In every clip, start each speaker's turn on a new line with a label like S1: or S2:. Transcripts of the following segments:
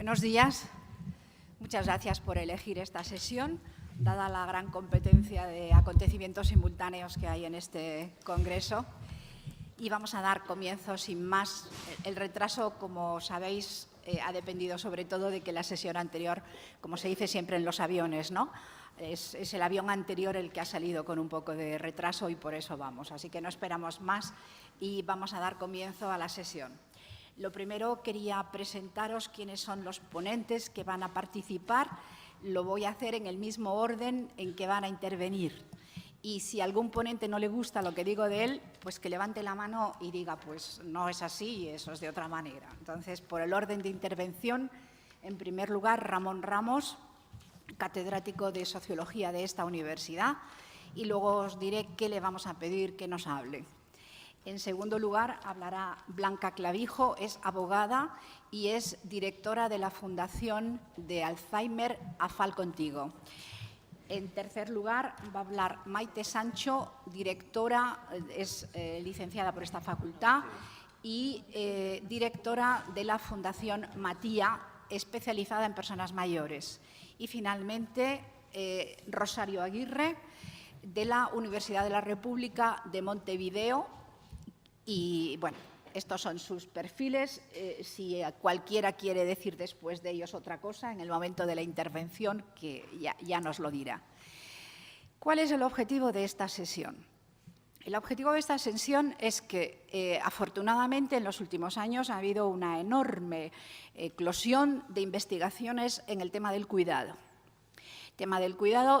S1: Buenos días. Muchas gracias por elegir esta sesión, dada la gran competencia de acontecimientos simultáneos que hay en este congreso. Y vamos a dar comienzo sin más. El retraso, como sabéis, ha dependido sobre todo de que la sesión anterior, como se dice siempre en los aviones, ¿no? Es el avión anterior el que ha salido con un poco de retraso y por eso vamos. Así que no esperamos más y vamos a dar comienzo a la sesión. Lo primero, quería presentaros quiénes son los ponentes que van a participar. Lo voy a hacer en el mismo orden en que van a intervenir. Y si a algún ponente no le gusta lo que digo de él, pues que levante la mano y diga, pues no es así, eso es de otra manera. Entonces, por el orden de intervención, en primer lugar, Ramón Ramos, catedrático de Sociología de esta universidad, y luego os diré qué le vamos a pedir que nos hable. En segundo lugar, hablará Blanca Clavijo, es abogada y es directora de la Fundación de Alzheimer AFAL Contigo. En tercer lugar, va a hablar Maite Sancho, directora, es licenciada por esta facultad y directora de la Fundación Matía, especializada en personas mayores. Y finalmente, Rosario Aguirre, de la Universidad de la República de Montevideo. Y, bueno, estos son sus perfiles. Si cualquiera quiere decir después de ellos otra cosa, en el momento de la intervención, que ya nos lo dirá. ¿Cuál es el objetivo de esta sesión? El objetivo de esta sesión es que, afortunadamente, en los últimos años ha habido una enorme eclosión de investigaciones en el tema del cuidado.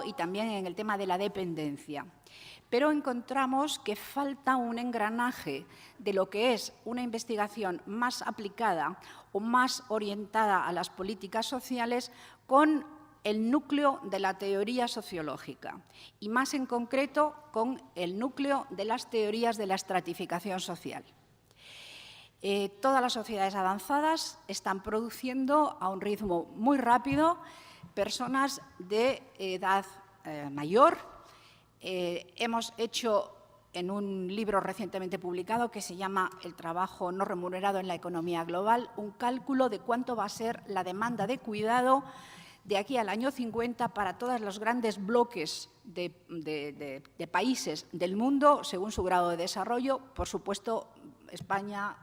S1: Y también en el tema de la dependencia. Pero encontramos que falta un engranaje de lo que es una investigación más aplicada o más orientada a las políticas sociales con el núcleo de la teoría sociológica y más en concreto con el núcleo de las teorías de la estratificación social. Todas las sociedades avanzadas están produciendo a un ritmo muy rápido personas de edad mayor. Hemos hecho en un libro recientemente publicado que se llama El trabajo no remunerado en la economía global, un cálculo de cuánto va a ser la demanda de cuidado de aquí al año 50 para todos los grandes bloques de países del mundo, según su grado de desarrollo. Por supuesto, España,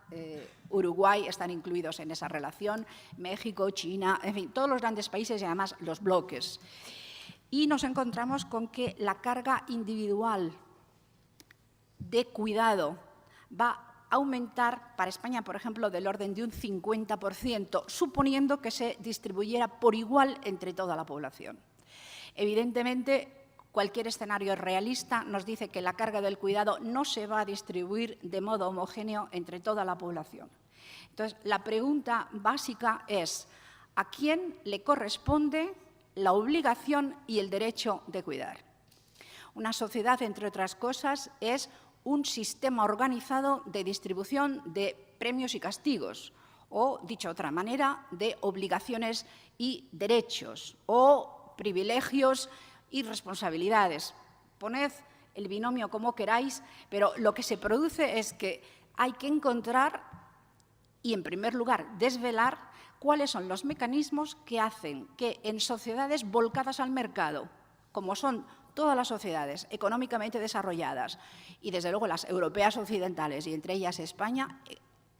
S1: Uruguay están incluidos en esa relación, México, China, en fin, todos los grandes países y además los bloques. Y nos encontramos con que la carga individual de cuidado va a aumentar para España, por ejemplo, del orden de un 50%, suponiendo que se distribuyera por igual entre toda la población. Evidentemente, cualquier escenario realista nos dice que la carga del cuidado no se va a distribuir de modo homogéneo entre toda la población. Entonces, la pregunta básica es, ¿a quién le corresponde la obligación y el derecho de cuidar? Una sociedad, entre otras cosas, es un sistema organizado de distribución de premios y castigos, o, dicho de otra manera, de obligaciones y derechos, o privilegios y responsabilidades. Poned el binomio como queráis, pero lo que se produce es que hay que encontrar y, en primer lugar, desvelar cuáles son los mecanismos que hacen que en sociedades volcadas al mercado, como son todas las sociedades económicamente desarrolladas y, desde luego, las europeas occidentales y entre ellas España,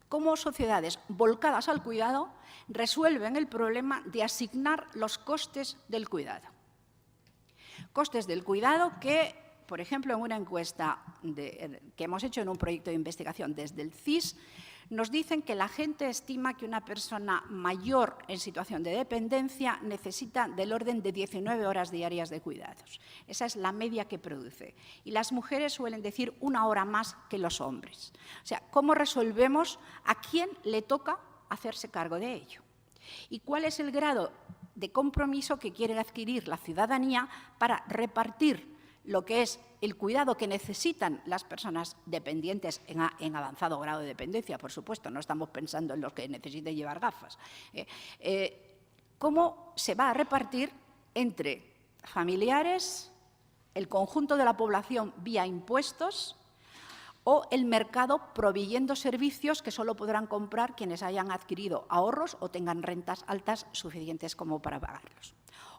S1: como sociedades volcadas al cuidado resuelven el problema de asignar los costes del cuidado. Costes del cuidado que, por ejemplo, en una encuesta que hemos hecho en un proyecto de investigación desde el CIS, nos dicen que la gente estima que una persona mayor en situación de dependencia necesita del orden de 19 horas diarias de cuidados. Esa es la media que produce. Y las mujeres suelen decir 1 hora más que los hombres. O sea, ¿cómo resolvemos a quién le toca hacerse cargo de ello? ¿Y cuál es el grado de compromiso que quiere adquirir la ciudadanía para repartir lo que es el cuidado que necesitan las personas dependientes en avanzado grado de dependencia, por supuesto, no estamos pensando en los que necesiten llevar gafas. ¿Cómo se va a repartir entre familiares, el conjunto de la población vía impuestos o el mercado proveyendo servicios que solo podrán comprar quienes hayan adquirido ahorros o tengan rentas altas suficientes como para pagarlos.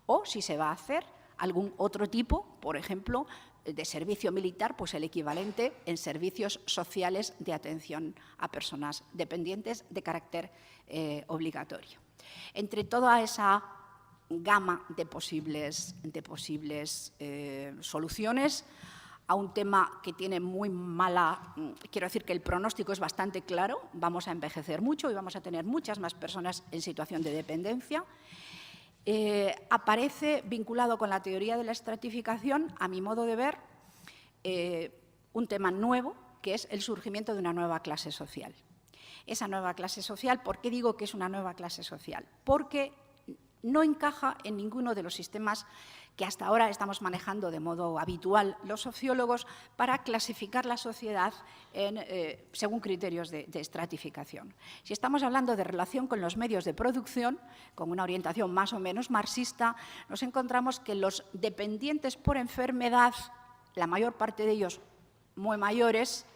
S1: O si se va a hacer algún otro tipo, por ejemplo, de servicio militar, pues el equivalente en servicios sociales de atención a personas dependientes de carácter obligatorio. Entre toda esa gama de posibles soluciones, a un tema que tiene muy mala, quiero decir que el pronóstico es bastante claro, vamos a envejecer mucho y vamos a tener muchas más personas en situación de dependencia. Aparece vinculado con la teoría de la estratificación, a mi modo de ver, un tema nuevo, que es el surgimiento de una nueva clase social. Esa nueva clase social, ¿por qué digo que es una nueva clase social? Porque no encaja en ninguno de los sistemas que hasta ahora estamos manejando de modo habitual los sociólogos para clasificar la sociedad según criterios de estratificación. Si estamos hablando de relación con los medios de producción, con una orientación más o menos marxista, nos encontramos que los dependientes por enfermedad, la mayor parte de ellos muy mayores,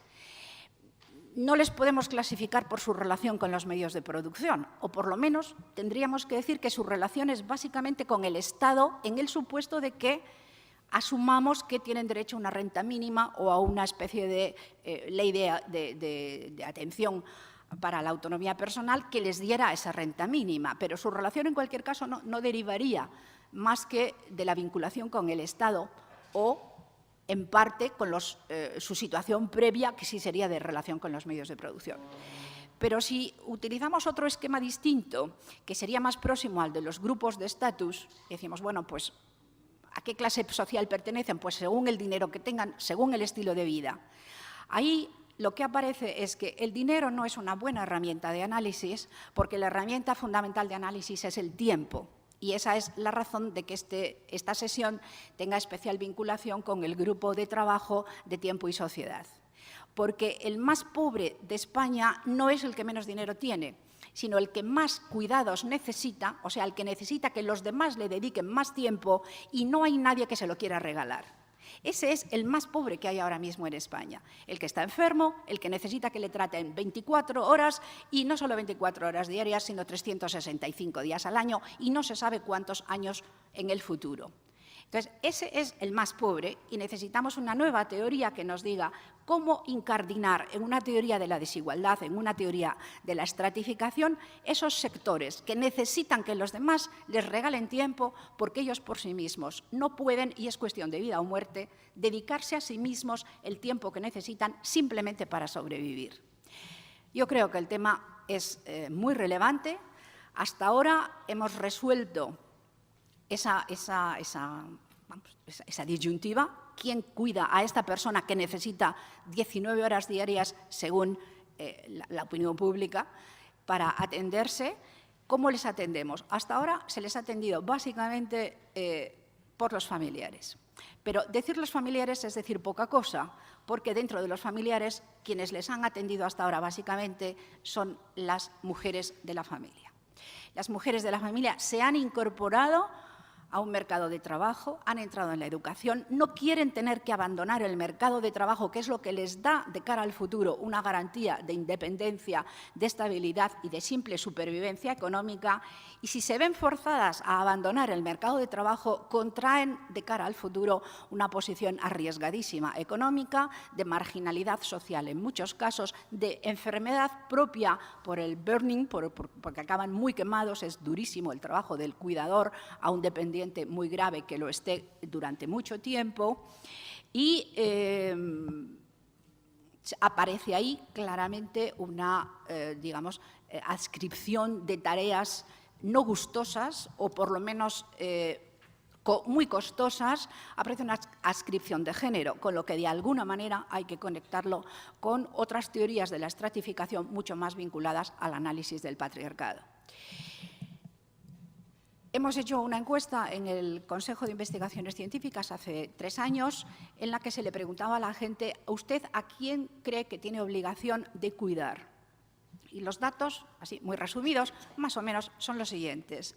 S1: no les podemos clasificar por su relación con los medios de producción, o por lo menos tendríamos que decir que su relación es básicamente con el Estado, en el supuesto de que asumamos que tienen derecho a una renta mínima o a una especie de ley de atención para la autonomía personal que les diera esa renta mínima, pero su relación en cualquier caso no derivaría más que de la vinculación con el Estado o en parte con su situación previa, que sí sería de relación con los medios de producción. Pero si utilizamos otro esquema distinto, que sería más próximo al de los grupos de estatus, decimos, bueno, pues, ¿a qué clase social pertenecen? Pues según el dinero que tengan, según el estilo de vida. Ahí lo que aparece es que el dinero no es una buena herramienta de análisis, porque la herramienta fundamental de análisis es el tiempo. Y esa es la razón de que esta sesión tenga especial vinculación con el grupo de trabajo de Tiempo y Sociedad. Porque el más pobre de España no es el que menos dinero tiene, sino el que más cuidados necesita, o sea, el que necesita que los demás le dediquen más tiempo y no hay nadie que se lo quiera regalar. Ese es el más pobre que hay ahora mismo en España, el que está enfermo, el que necesita que le traten 24 horas y no solo 24 horas diarias, sino 365 días al año y no se sabe cuántos años en el futuro. Entonces, ese es el más pobre y necesitamos una nueva teoría que nos diga cómo incardinar en una teoría de la desigualdad, en una teoría de la estratificación, esos sectores que necesitan que los demás les regalen tiempo porque ellos por sí mismos no pueden, y es cuestión de vida o muerte, dedicarse a sí mismos el tiempo que necesitan simplemente para sobrevivir. Yo creo que el tema es muy relevante. Hasta ahora hemos resuelto esa disyuntiva. ¿Quién cuida a esta persona que necesita 19 horas diarias, según la opinión pública, para atenderse? ¿Cómo les atendemos? Hasta ahora se les ha atendido básicamente por los familiares. Pero decir los familiares es decir poca cosa, porque dentro de los familiares quienes les han atendido hasta ahora básicamente son las mujeres de la familia. Las mujeres de la familia se han incorporado a un mercado de trabajo, han entrado en la educación, no quieren tener que abandonar el mercado de trabajo, que es lo que les da de cara al futuro una garantía de independencia, de estabilidad y de simple supervivencia económica, y si se ven forzadas a abandonar el mercado de trabajo, contraen de cara al futuro una posición arriesgadísima económica, de marginalidad social en muchos casos, de enfermedad propia por el burning, porque acaban muy quemados, es durísimo el trabajo del cuidador a un dependiente muy grave que lo esté durante mucho tiempo, y aparece ahí claramente una, adscripción de tareas no gustosas o por lo menos muy costosas, aparece una adscripción de género, con lo que de alguna manera hay que conectarlo con otras teorías de la estratificación mucho más vinculadas al análisis del patriarcado. Hemos hecho una encuesta en el Consejo de Investigaciones Científicas hace 3 años en la que se le preguntaba a la gente, ¿usted a quién cree que tiene obligación de cuidar? Y los datos, así muy resumidos, más o menos son los siguientes.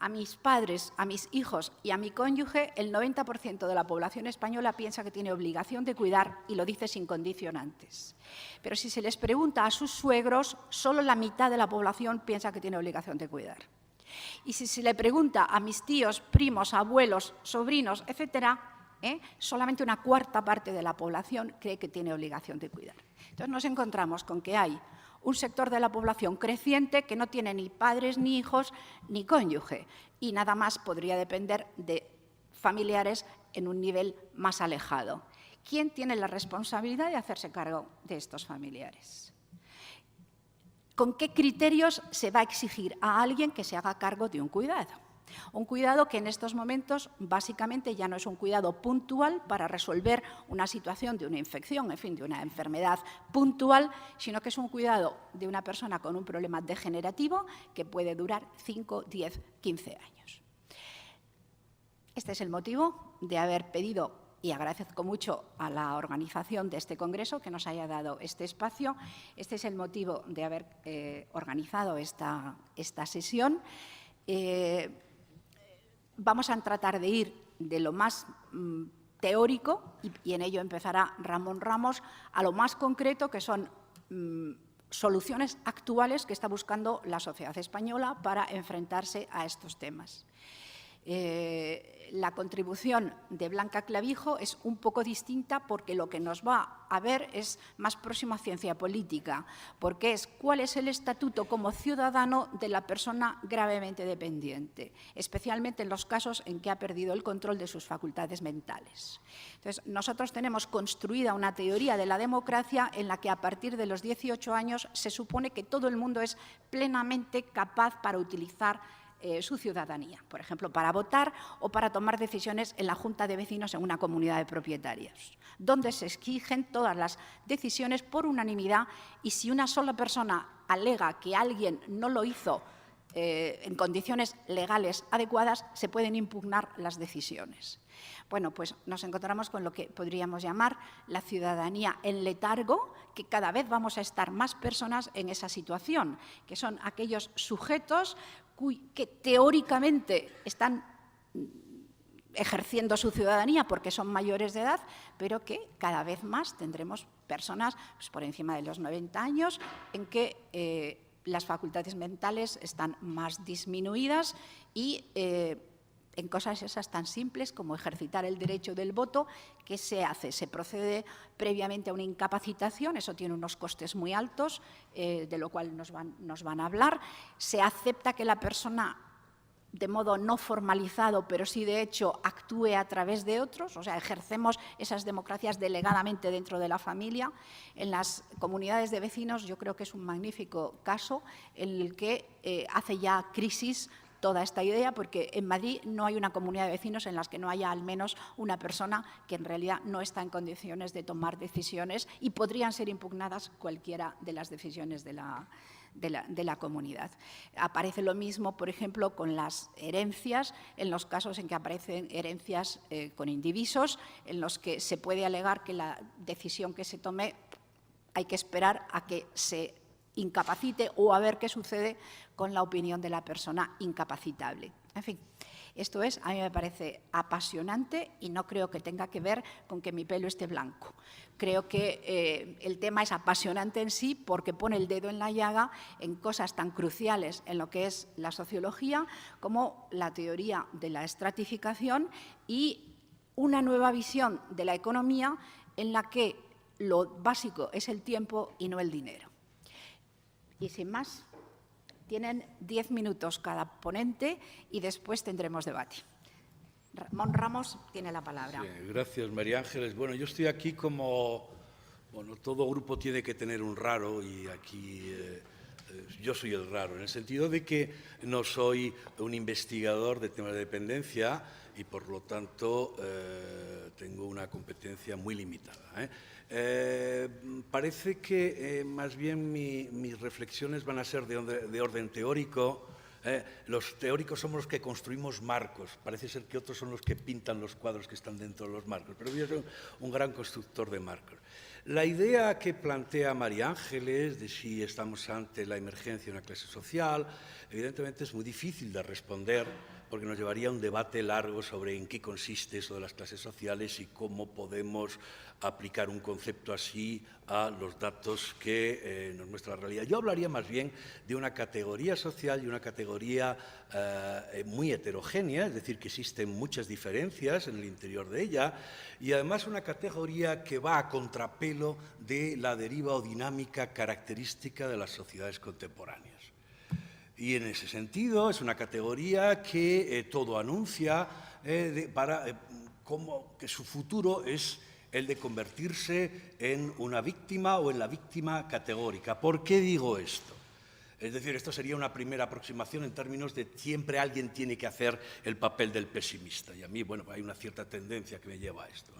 S1: a mis padres, a mis hijos y a mi cónyuge, el 90% de la población española piensa que tiene obligación de cuidar y lo dice sin condicionantes. Pero si se les pregunta a sus suegros, solo la mitad de la población piensa que tiene obligación de cuidar. Y si se le pregunta a mis tíos, primos, abuelos, sobrinos, etcétera, solamente una cuarta parte de la población cree que tiene obligación de cuidar. Entonces nos encontramos con que hay un sector de la población creciente que no tiene ni padres, ni hijos, ni cónyuge, y nada más podría depender de familiares en un nivel más alejado. ¿Quién tiene la responsabilidad de hacerse cargo de estos familiares? ¿Con qué criterios se va a exigir a alguien que se haga cargo de un cuidado? Un cuidado que en estos momentos básicamente ya no es un cuidado puntual para resolver una situación de una infección, en fin, de una enfermedad puntual, sino que es un cuidado de una persona con un problema degenerativo que puede durar 5, 10, 15 años. Este es el motivo de haber pedido, y agradezco mucho a la organización de este congreso que nos haya dado este espacio. Este es el motivo de haber organizado esta sesión. Vamos a tratar de ir de lo más teórico, y en ello empezará Ramón Ramos, a lo más concreto, que son soluciones actuales que está buscando la sociedad española para enfrentarse a estos temas. La contribución de Blanca Clavijo es un poco distinta porque lo que nos va a ver es más próximo a ciencia política, porque es cuál es el estatuto como ciudadano de la persona gravemente dependiente, especialmente en los casos en que ha perdido el control de sus facultades mentales. Entonces, nosotros tenemos construida una teoría de la democracia en la que a partir de los 18 años se supone que todo el mundo es plenamente capaz para utilizar su ciudadanía, por ejemplo, para votar o para tomar decisiones en la Junta de Vecinos en una comunidad de propietarios, donde se exigen todas las decisiones por unanimidad, y si una sola persona alega que alguien no lo hizo en condiciones legales adecuadas, se pueden impugnar las decisiones. Bueno, pues nos encontramos con lo que podríamos llamar la ciudadanía en letargo, que cada vez vamos a estar más personas en esa situación, que son aquellos sujetos que teóricamente están ejerciendo su ciudadanía porque son mayores de edad, pero que cada vez más tendremos personas pues, por encima de los 90 años en que las facultades mentales están más disminuidas y en cosas esas tan simples como ejercitar el derecho del voto, ¿qué se hace? Se procede previamente a una incapacitación, eso tiene unos costes muy altos, de lo cual nos van a hablar. Se acepta que la persona, de modo no formalizado, pero sí de hecho, actúe a través de otros, o sea, ejercemos esas democracias delegadamente dentro de la familia. En las comunidades de vecinos yo creo que es un magnífico caso en el que hace ya crisis toda esta idea, porque en Madrid no hay una comunidad de vecinos en las que no haya al menos una persona que en realidad no está en condiciones de tomar decisiones y podrían ser impugnadas cualquiera de las decisiones de la comunidad. Aparece lo mismo, por ejemplo, con las herencias, en los casos en que aparecen herencias con indivisos, en los que se puede alegar que la decisión que se tome hay que esperar a que se incapacite o a ver qué sucede con la opinión de la persona incapacitable. En fin, esto es, a mí me parece apasionante y no creo que tenga que ver con que mi pelo esté blanco. Creo que el tema es apasionante en sí porque pone el dedo en la llaga en cosas tan cruciales en lo que es la sociología como la teoría de la estratificación y una nueva visión de la economía en la que lo básico es el tiempo y no el dinero. Y sin más, tienen 10 minutos cada ponente y después tendremos debate. Ramón Ramos tiene la palabra.
S2: Sí, gracias, María Ángeles. Bueno, yo estoy aquí como... Bueno, todo grupo tiene que tener un raro y aquí yo soy el raro, en el sentido de que no soy un investigador de temas de dependencia y, por lo tanto, tengo una competencia muy limitada. Parece que más bien mis reflexiones van a ser de orden teórico Los teóricos somos los que construimos marcos. Parece ser que otros son los que pintan los cuadros que están dentro de los marcos, pero yo soy un gran constructor de marcos. La idea que plantea María Ángeles de si estamos ante la emergencia de una clase social, evidentemente es muy difícil de responder porque nos llevaría a un debate largo sobre en qué consiste eso de las clases sociales y cómo podemos aplicar un concepto así a los datos que nos muestra la realidad. Yo hablaría más bien de una categoría social y una categoría muy heterogénea, es decir, que existen muchas diferencias en el interior de ella, y además una categoría que va a contrapelo de la deriva o dinámica característica de las sociedades contemporáneas. Y en ese sentido es una categoría que todo anuncia como que su futuro es el de convertirse en una víctima o en la víctima categórica. ¿Por qué digo esto? Es decir, esto sería una primera aproximación en términos de siempre alguien tiene que hacer el papel del pesimista. Y a mí, bueno, hay una cierta tendencia que me lleva a esto.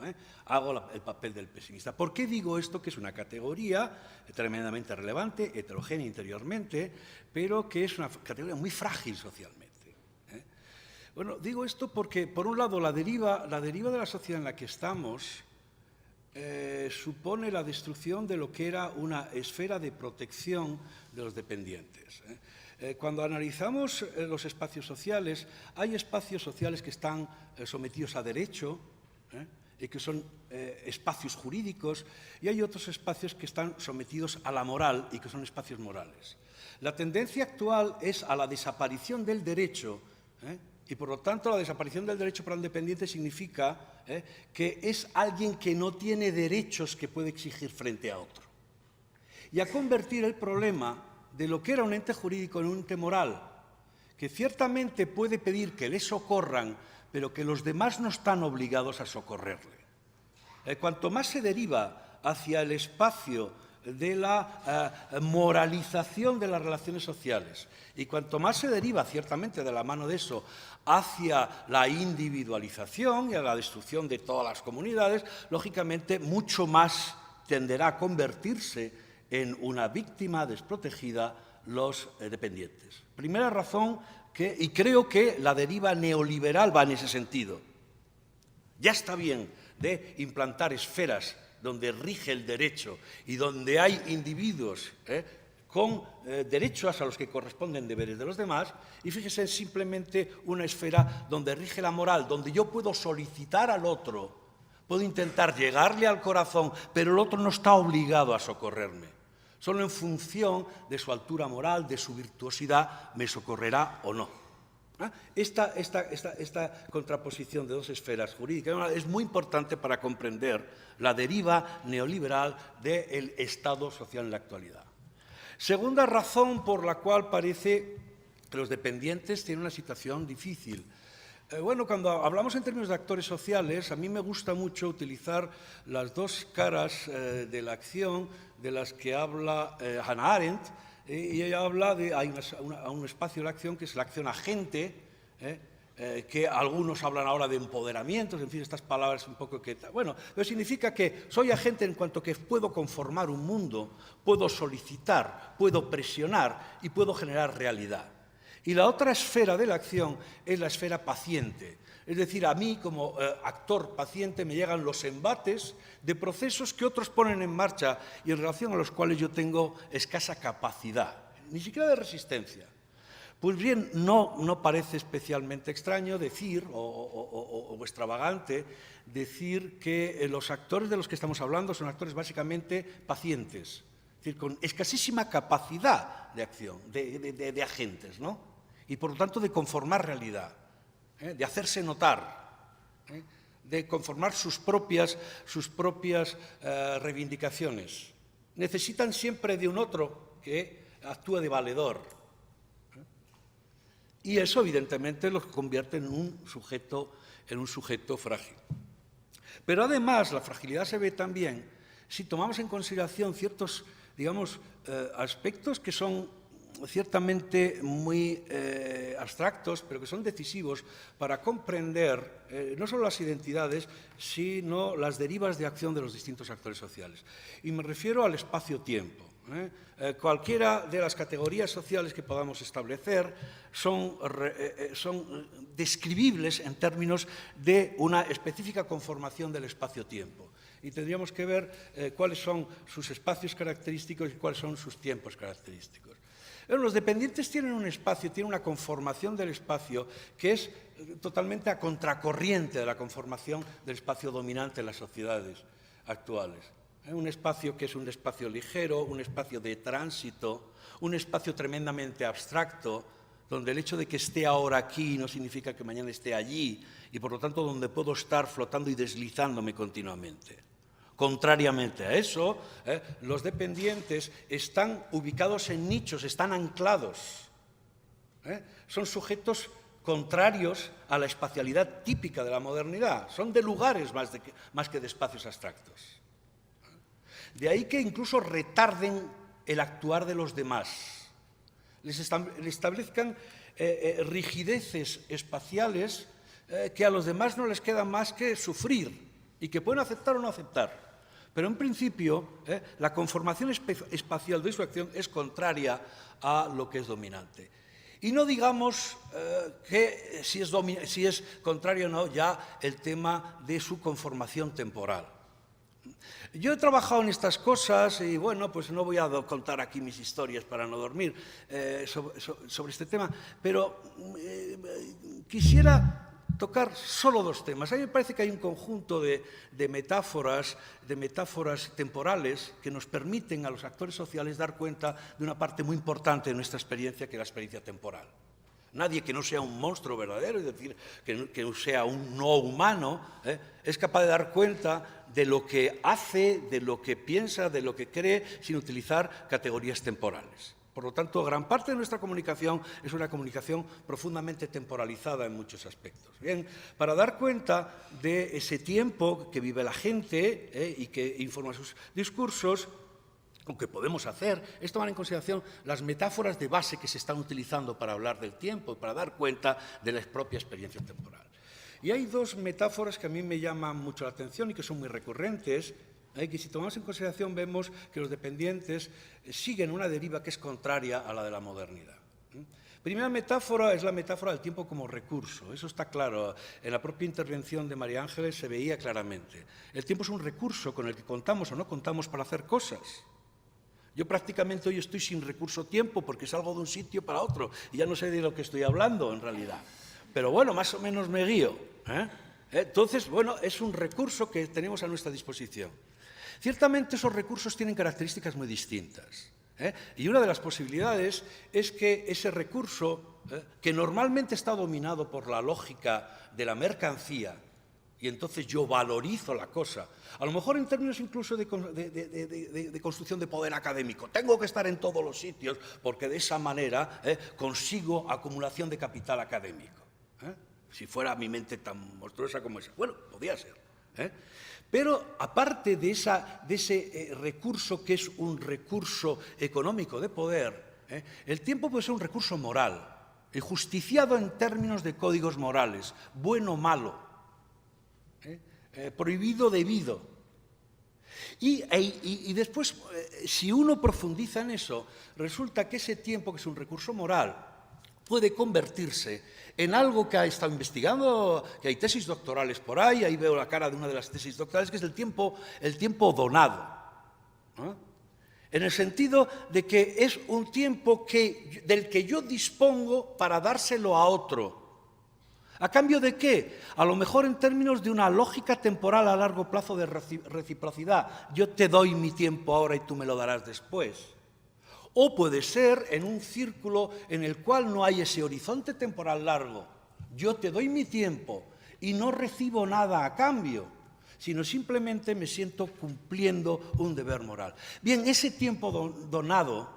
S2: Hago el papel del pesimista. ¿Por qué digo esto? Que es una categoría tremendamente relevante, heterogénea interiormente, pero que es una categoría muy frágil socialmente. Bueno, digo esto porque, por un lado, la deriva de la sociedad en la que estamos supone la destrucción de lo que era una esfera de protección de los dependientes. Cuando analizamos los espacios sociales, hay espacios sociales que están sometidos a derecho y que son espacios jurídicos, y hay otros espacios que están sometidos a la moral y que son espacios morales. La tendencia actual es a la desaparición del derecho, y por lo tanto la desaparición del derecho para un dependiente significa que es alguien que no tiene derechos que puede exigir frente a otro. Y a convertir el problema de lo que era un ente jurídico en un ente moral, que ciertamente puede pedir que le socorran, pero que los demás no están obligados a socorrerle. Cuanto más se deriva hacia el espacio de la moralización de las relaciones sociales, y cuanto más se deriva, ciertamente, de la mano de eso, hacia la individualización y a la destrucción de todas las comunidades, lógicamente, mucho más tenderá a convertirse en una víctima desprotegida los dependientes. Primera razón, y creo que la deriva neoliberal va en ese sentido. Ya está bien de implantar esferas donde rige el derecho y donde hay individuos con derechos a los que corresponden deberes de los demás, y fíjese en simplemente una esfera donde rige la moral, donde yo puedo solicitar al otro, puedo intentar llegarle al corazón, pero el otro no está obligado a socorrerme. Solo en función de su altura moral, de su virtuosidad, me socorrerá o no. Esta contraposición de dos esferas jurídicas es muy importante para comprender la deriva neoliberal del Estado social en la actualidad. Segunda razón por la cual parece que los dependientes tienen una situación difícil. Bueno, cuando hablamos en términos de actores sociales, a mí me gusta mucho utilizar las dos caras de la acción de las que habla Hannah Arendt, y ella habla de hay un espacio de la acción que es la acción agente, que algunos hablan ahora de empoderamientos, en fin, estas palabras un poco que... Bueno, pero significa que soy agente en cuanto que puedo conformar un mundo, puedo solicitar, puedo presionar y puedo generar realidad. Y la otra esfera de la acción es la esfera paciente. Es decir, a mí como actor paciente me llegan los embates de procesos que otros ponen en marcha y en relación a los cuales yo tengo escasa capacidad, ni siquiera de resistencia. Pues bien, no parece especialmente extraño decir, o extravagante, decir que los actores de los que estamos hablando son actores básicamente pacientes, es decir, con escasísima capacidad de acción, de agentes, ¿no? Y por lo tanto de conformar realidad, de hacerse notar, de conformar sus propias reivindicaciones. Necesitan siempre de un otro que actúe de valedor. Y eso, evidentemente, los convierte en un sujeto frágil. Pero además, la fragilidad se ve también si tomamos en consideración ciertos, digamos, aspectos que son ciertamente muy abstractos, pero que son decisivos para comprender no solo las identidades, sino las derivas de acción de los distintos actores sociales. Y me refiero al espacio-tiempo. Cualquiera de las categorías sociales que podamos establecer son describibles en términos de una específica conformación del espacio-tiempo. Y tendríamos que ver cuáles son sus espacios característicos y cuáles son sus tiempos característicos. Los dependientes tienen un espacio, tienen una conformación del espacio que es totalmente a contracorriente de la conformación del espacio dominante en las sociedades actuales. Un espacio que es un espacio ligero, un espacio de tránsito, un espacio tremendamente abstracto, donde el hecho de que esté ahora aquí no significa que mañana esté allí, y por lo tanto donde puedo estar flotando y deslizándome continuamente. Contrariamente a eso, los dependientes están ubicados en nichos, están anclados. Son sujetos contrarios a la espacialidad típica de la modernidad, son de lugares más que de espacios abstractos. De ahí que incluso retarden el actuar de los demás, les establezcan rigideces espaciales que a los demás no les queda más que sufrir y que pueden aceptar o no aceptar. Pero en principio, la conformación espacial de su acción es contraria a lo que es dominante. Y no digamos que si es contrario o no ya el tema de su conformación temporal. Yo he trabajado en estas cosas y, bueno, pues no voy a contar aquí mis historias para no dormir sobre este tema, pero quisiera tocar solo dos temas. A mí me parece que hay un conjunto de metáforas temporales que nos permiten a los actores sociales dar cuenta de una parte muy importante de nuestra experiencia, que es la experiencia temporal. Nadie que no sea un monstruo verdadero, es decir, que sea un no humano, es capaz de dar cuenta de lo que hace, de lo que piensa, de lo que cree, sin utilizar categorías temporales. Por lo tanto, gran parte de nuestra comunicación es una comunicación profundamente temporalizada en muchos aspectos. Bien, para dar cuenta de ese tiempo que vive la gente y que informa sus discursos, aunque podemos hacer, es tomar en consideración las metáforas de base que se están utilizando para hablar del tiempo y para dar cuenta de la propia experiencia temporal. Y hay dos metáforas que a mí me llaman mucho la atención y que son muy recurrentes, que si tomamos en consideración vemos que los dependientes siguen una deriva que es contraria a la de la modernidad. Primera metáfora es la metáfora del tiempo como recurso. Eso está claro. En la propia intervención de María Ángeles se veía claramente. El tiempo es un recurso con el que contamos o no contamos para hacer cosas. Yo prácticamente hoy estoy sin recurso tiempo porque salgo de un sitio para otro y ya no sé de lo que estoy hablando en realidad. Pero bueno, más o menos me guío. Entonces, bueno, es un recurso que tenemos a nuestra disposición. Ciertamente esos recursos tienen características muy distintas. Y una de las posibilidades es que ese recurso, que normalmente está dominado por la lógica de la mercancía, y entonces yo valorizo la cosa, a lo mejor en términos incluso de construcción de poder académico. Tengo que estar en todos los sitios porque de esa manera consigo acumulación de capital académico. Si fuera mi mente tan monstruosa como esa. Bueno, podría ser. Pero aparte de ese recurso que es un recurso económico de poder, el tiempo puede ser un recurso moral, justiciado en términos de códigos morales, bueno o malo. Prohibido, debido. Y después, si uno profundiza en eso, resulta que ese tiempo, que es un recurso moral, puede convertirse en algo que ha estado investigando, que hay tesis doctorales por ahí veo la cara de una de las tesis doctorales, que es el tiempo donado. En el sentido de que es un tiempo del que yo dispongo para dárselo a otro. ¿A cambio de qué? A lo mejor en términos de una lógica temporal a largo plazo de reciprocidad. Yo te doy mi tiempo ahora y tú me lo darás después. O puede ser en un círculo en el cual no hay ese horizonte temporal largo. Yo te doy mi tiempo y no recibo nada a cambio, sino simplemente me siento cumpliendo un deber moral. Bien, ese tiempo donado,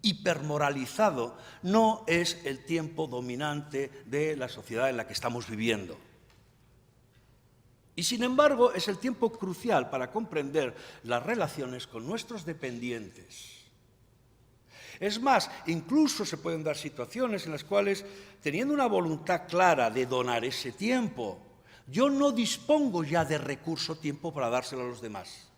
S2: hipermoralizado, no es el tiempo dominante de la sociedad en la que estamos viviendo. Y sin embargo, es el tiempo crucial para comprender las relaciones con nuestros dependientes. Es más, incluso se pueden dar situaciones en las cuales, teniendo una voluntad clara de donar ese tiempo, yo no dispongo ya de recurso tiempo para dárselo a los demás.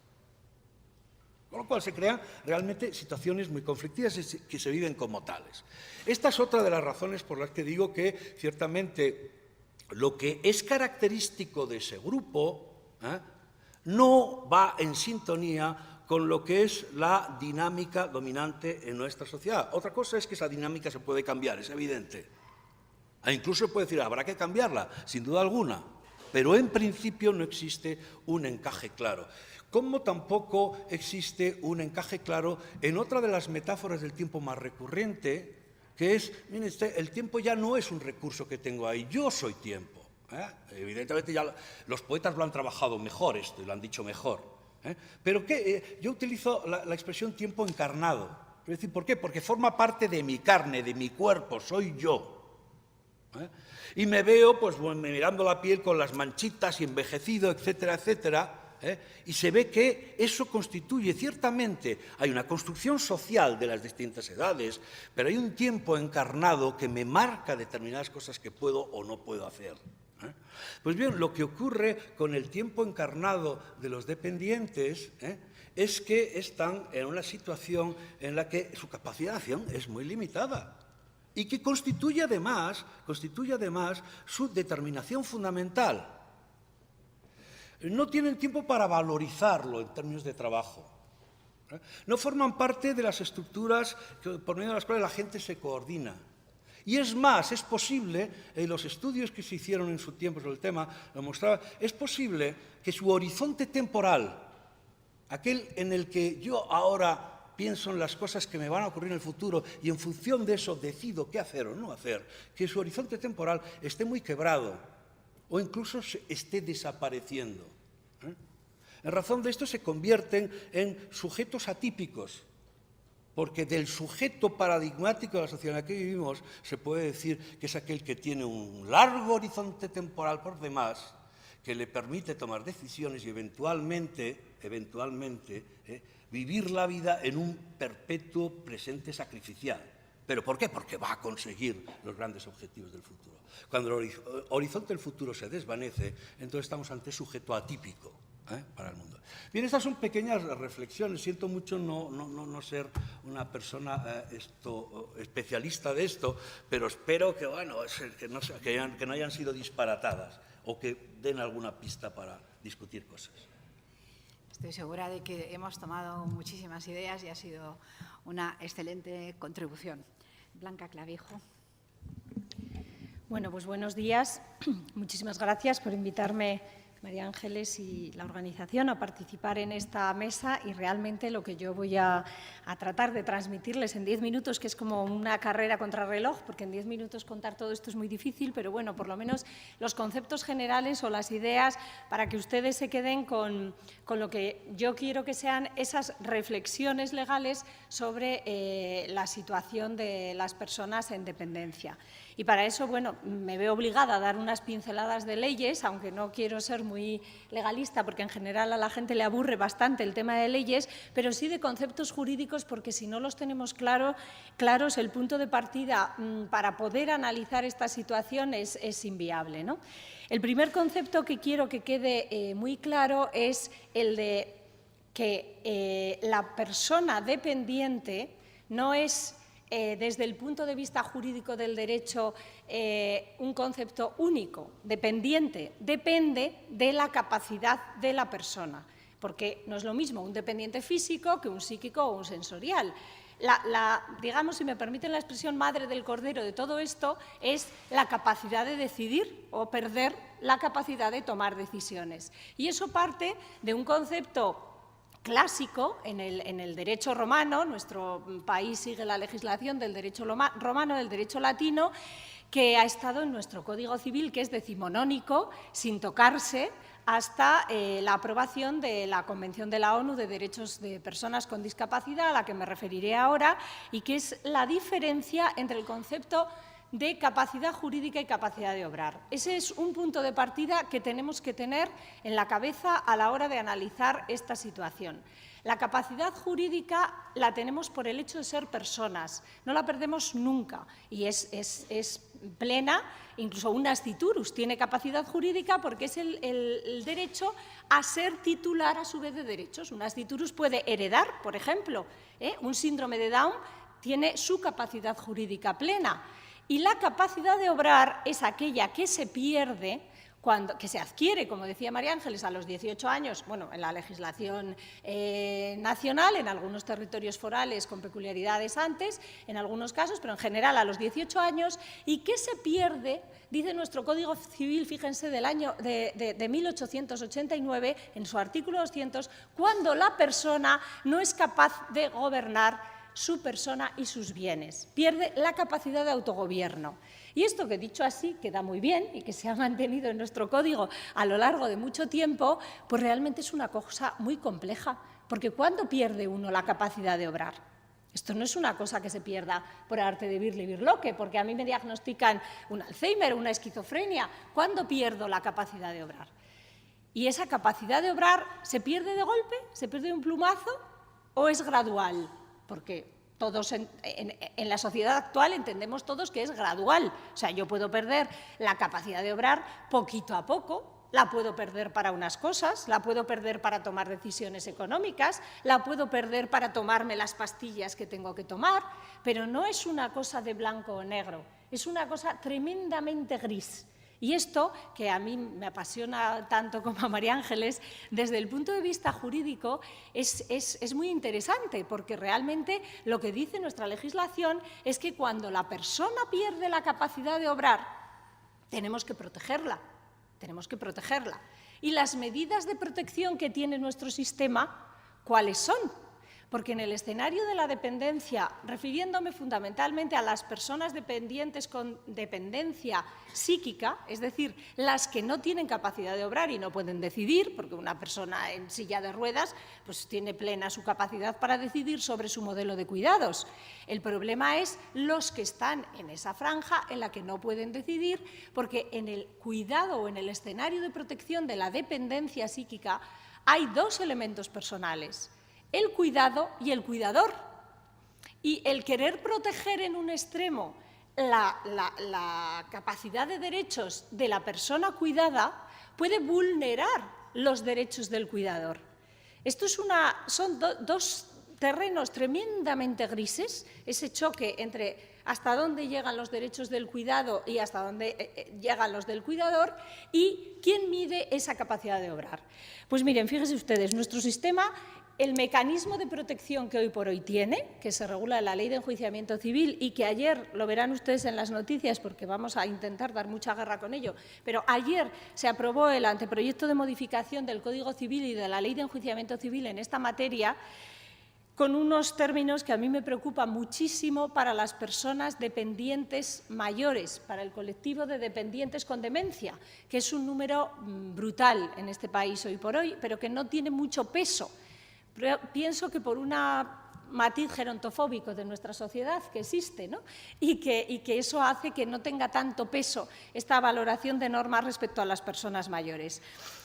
S2: Con lo cual se crean realmente situaciones muy conflictivas que se viven como tales. Esta es otra de las razones por las que digo que ciertamente lo que es característico de ese grupo no va en sintonía con lo que es la dinámica dominante en nuestra sociedad. Otra cosa es que esa dinámica se puede cambiar, es evidente. E incluso se puede decir, habrá que cambiarla, sin duda alguna, pero en principio no existe un encaje claro. Como tampoco existe un encaje claro en otra de las metáforas del tiempo más recurrente, que es, mire usted, el tiempo ya no es un recurso que tengo ahí, yo soy tiempo. Evidentemente ya los poetas lo han trabajado mejor esto y lo han dicho mejor. Pero yo utilizo la expresión tiempo encarnado. Es decir, ¿por qué? Porque forma parte de mi carne, de mi cuerpo, soy yo. Y me veo pues, mirando la piel con las manchitas y envejecido, etcétera, etcétera. Y se ve que eso constituye, ciertamente, hay una construcción social de las distintas edades, pero hay un tiempo encarnado que me marca determinadas cosas que puedo o no puedo hacer. Pues bien, lo que ocurre con el tiempo encarnado de los dependientes es que están en una situación en la que su capacidad de acción es muy limitada y que constituye además su determinación fundamental. No tienen tiempo para valorizarlo en términos de trabajo. No forman parte de las estructuras por medio de las cuales la gente se coordina. Y es más, es posible, los estudios que se hicieron en su tiempo sobre el tema lo mostraban, es posible que su horizonte temporal, aquel en el que yo ahora pienso en las cosas que me van a ocurrir en el futuro y en función de eso decido qué hacer o no hacer, que su horizonte temporal esté muy quebrado o incluso esté desapareciendo. En razón de esto se convierten en sujetos atípicos, porque del sujeto paradigmático de la sociedad en la que vivimos se puede decir que es aquel que tiene un largo horizonte temporal por demás, que le permite tomar decisiones y eventualmente vivir la vida en un perpetuo presente sacrificial. ¿Pero por qué? Porque va a conseguir los grandes objetivos del futuro. Cuando el horizonte del futuro se desvanece, entonces estamos ante sujeto atípico para el mundo. Bien, estas son pequeñas reflexiones. Siento mucho no ser una persona especialista de esto, pero espero que, bueno, que no hayan sido disparatadas o que den alguna pista para discutir cosas.
S1: Estoy segura de que hemos tomado muchísimas ideas y ha sido una excelente contribución. Blanca Clavijo.
S3: Bueno, pues buenos días. Muchísimas gracias por invitarme, María Ángeles y la organización, a participar en esta mesa, y realmente lo que yo voy a tratar de transmitirles en 10 minutos, que es como una carrera contrarreloj, porque en 10 minutos contar todo esto es muy difícil, pero bueno, por lo menos los conceptos generales o las ideas para que ustedes se queden con lo que yo quiero que sean esas reflexiones legales sobre la situación de las personas en dependencia. Y para eso, bueno, me veo obligada a dar unas pinceladas de leyes, aunque no quiero ser muy legalista, porque en general a la gente le aburre bastante el tema de leyes, pero sí de conceptos jurídicos, porque si no los tenemos claros, el punto de partida para poder analizar esta situación es inviable, ¿no? El primer concepto que quiero que quede muy claro es el de que la persona dependiente no es, desde el punto de vista jurídico del derecho, un concepto único. Dependiente depende de la capacidad de la persona, porque no es lo mismo un dependiente físico que un psíquico o un sensorial. Digamos, si me permiten la expresión madre del cordero de todo esto, es la capacidad de decidir o perder la capacidad de tomar decisiones. Y eso parte de un concepto clásico en el derecho romano. Nuestro país sigue la legislación del derecho romano, del derecho latino, que ha estado en nuestro Código Civil, que es decimonónico, sin tocarse, hasta la aprobación de la Convención de la ONU de Derechos de Personas con Discapacidad, a la que me referiré ahora, y que es la diferencia entre el concepto de capacidad jurídica y capacidad de obrar. Ese es un punto de partida que tenemos que tener en la cabeza a la hora de analizar esta situación. La capacidad jurídica la tenemos por el hecho de ser personas, no la perdemos nunca, y es plena, incluso un nasciturus tiene capacidad jurídica porque es el derecho a ser titular a su vez de derechos. Un nasciturus puede heredar, por ejemplo, un síndrome de Down tiene su capacidad jurídica plena. Y la capacidad de obrar es aquella que se pierde, que se adquiere, como decía María Ángeles, a los 18 años, bueno, en la legislación nacional, en algunos territorios forales con peculiaridades antes, en algunos casos, pero en general a los 18 años, y que se pierde, dice nuestro Código Civil, fíjense, del año de 1889, en su artículo 200, cuando la persona no es capaz de gobernar su persona y sus bienes, pierde la capacidad de autogobierno. Y esto que dicho así queda muy bien y que se ha mantenido en nuestro código a lo largo de mucho tiempo, pues realmente es una cosa muy compleja, porque ¿cuándo pierde uno la capacidad de obrar? Esto no es una cosa que se pierda por arte de Birlibirloque, porque a mí me diagnostican un Alzheimer, una esquizofrenia. ¿Cuándo pierdo la capacidad de obrar? ¿Y esa capacidad de obrar se pierde de golpe? ¿Se pierde de un plumazo? ¿O es gradual? Porque todos en la sociedad actual entendemos todos que es gradual. O sea, yo puedo perder la capacidad de obrar poquito a poco, la puedo perder para unas cosas, la puedo perder para tomar decisiones económicas, la puedo perder para tomarme las pastillas que tengo que tomar, pero no es una cosa de blanco o negro, es una cosa tremendamente gris. Y esto, que a mí me apasiona tanto como a María Ángeles, desde el punto de vista jurídico es muy interesante, porque realmente lo que dice nuestra legislación es que cuando la persona pierde la capacidad de obrar, tenemos que protegerla, Y las medidas de protección que tiene nuestro sistema, ¿cuáles son? Porque en el escenario de la dependencia, refiriéndome fundamentalmente a las personas dependientes con dependencia psíquica, es decir, las que no tienen capacidad de obrar y no pueden decidir, porque una persona en silla de ruedas pues tiene plena su capacidad para decidir sobre su modelo de cuidados. El problema es los que están en esa franja en la que no pueden decidir, porque en el cuidado o en el escenario de protección de la dependencia psíquica hay dos elementos personales: el cuidado y el cuidador. Y el querer proteger en un extremo la capacidad de derechos de la persona cuidada puede vulnerar los derechos del cuidador. Esto son dos terrenos tremendamente grises, ese choque entre hasta dónde llegan los derechos del cuidado y hasta dónde llegan los del cuidador, y quién mide esa capacidad de obrar. Pues miren, fíjense ustedes, nuestro sistema, el mecanismo de protección que hoy por hoy tiene, que se regula en la Ley de Enjuiciamiento Civil y que ayer lo verán ustedes en las noticias porque vamos a intentar dar mucha guerra con ello, pero ayer se aprobó el anteproyecto de modificación del Código Civil y de la Ley de Enjuiciamiento Civil en esta materia, con unos términos que a mí me preocupan muchísimo para las personas dependientes mayores, para el colectivo de dependientes con demencia, que es un número brutal en este país hoy por hoy, pero que no tiene mucho peso. Pero pienso que por un matiz gerontofóbico de nuestra sociedad que existe, ¿no? y que eso hace que no tenga tanto peso esta valoración de normas respecto a las personas mayores.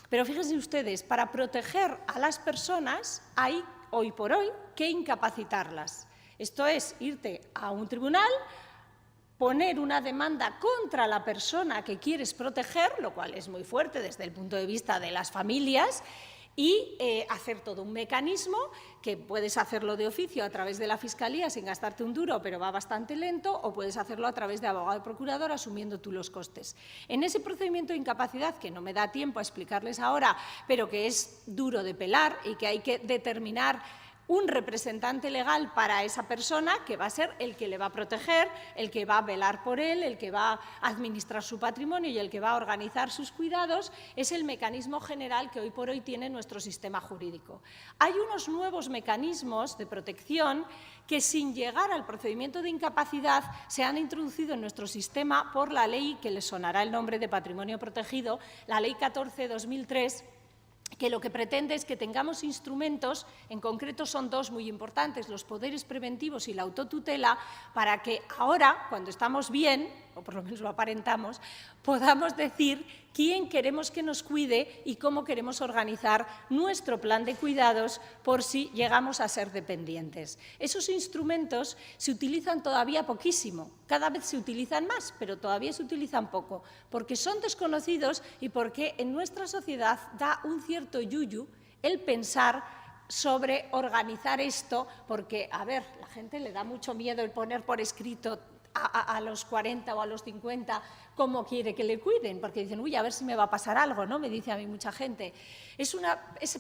S3: Pero fíjense ustedes, para proteger a las personas hay, hoy por hoy, que incapacitarlas. Esto es, irte a un tribunal, poner una demanda contra la persona que quieres proteger, lo cual es muy fuerte desde el punto de vista de las familias, y hacer todo un mecanismo que puedes hacerlo de oficio a través de la Fiscalía sin gastarte un duro, pero va bastante lento, o puedes hacerlo a través de abogado y procurador asumiendo tú los costes. En ese procedimiento de incapacidad, que no me da tiempo a explicarles ahora, pero que es duro de pelar y que hay que determinar un representante legal para esa persona que va a ser el que le va a proteger, el que va a velar por él, el que va a administrar su patrimonio y el que va a organizar sus cuidados, es el mecanismo general que hoy por hoy tiene nuestro sistema jurídico. Hay unos nuevos mecanismos de protección que, sin llegar al procedimiento de incapacidad, se han introducido en nuestro sistema por la ley que les sonará el nombre de Patrimonio Protegido, la Ley 14/2003, que lo que pretende es que tengamos instrumentos, en concreto son dos muy importantes, los poderes preventivos y la autotutela, para que ahora, cuando estamos bien, o por lo menos lo aparentamos, podamos decir quién queremos que nos cuide y cómo queremos organizar nuestro plan de cuidados por si llegamos a ser dependientes. Esos instrumentos se utilizan todavía poquísimo, cada vez se utilizan más, pero todavía se utilizan poco, porque son desconocidos y porque en nuestra sociedad da un cierto yuyu el pensar sobre organizar esto, porque, a ver, la gente le da mucho miedo el poner por escrito a los 40 o a los 50 cómo quiere que le cuiden, porque dicen, uy, a ver si me va a pasar algo, ¿no? Me dice a mí mucha gente. Es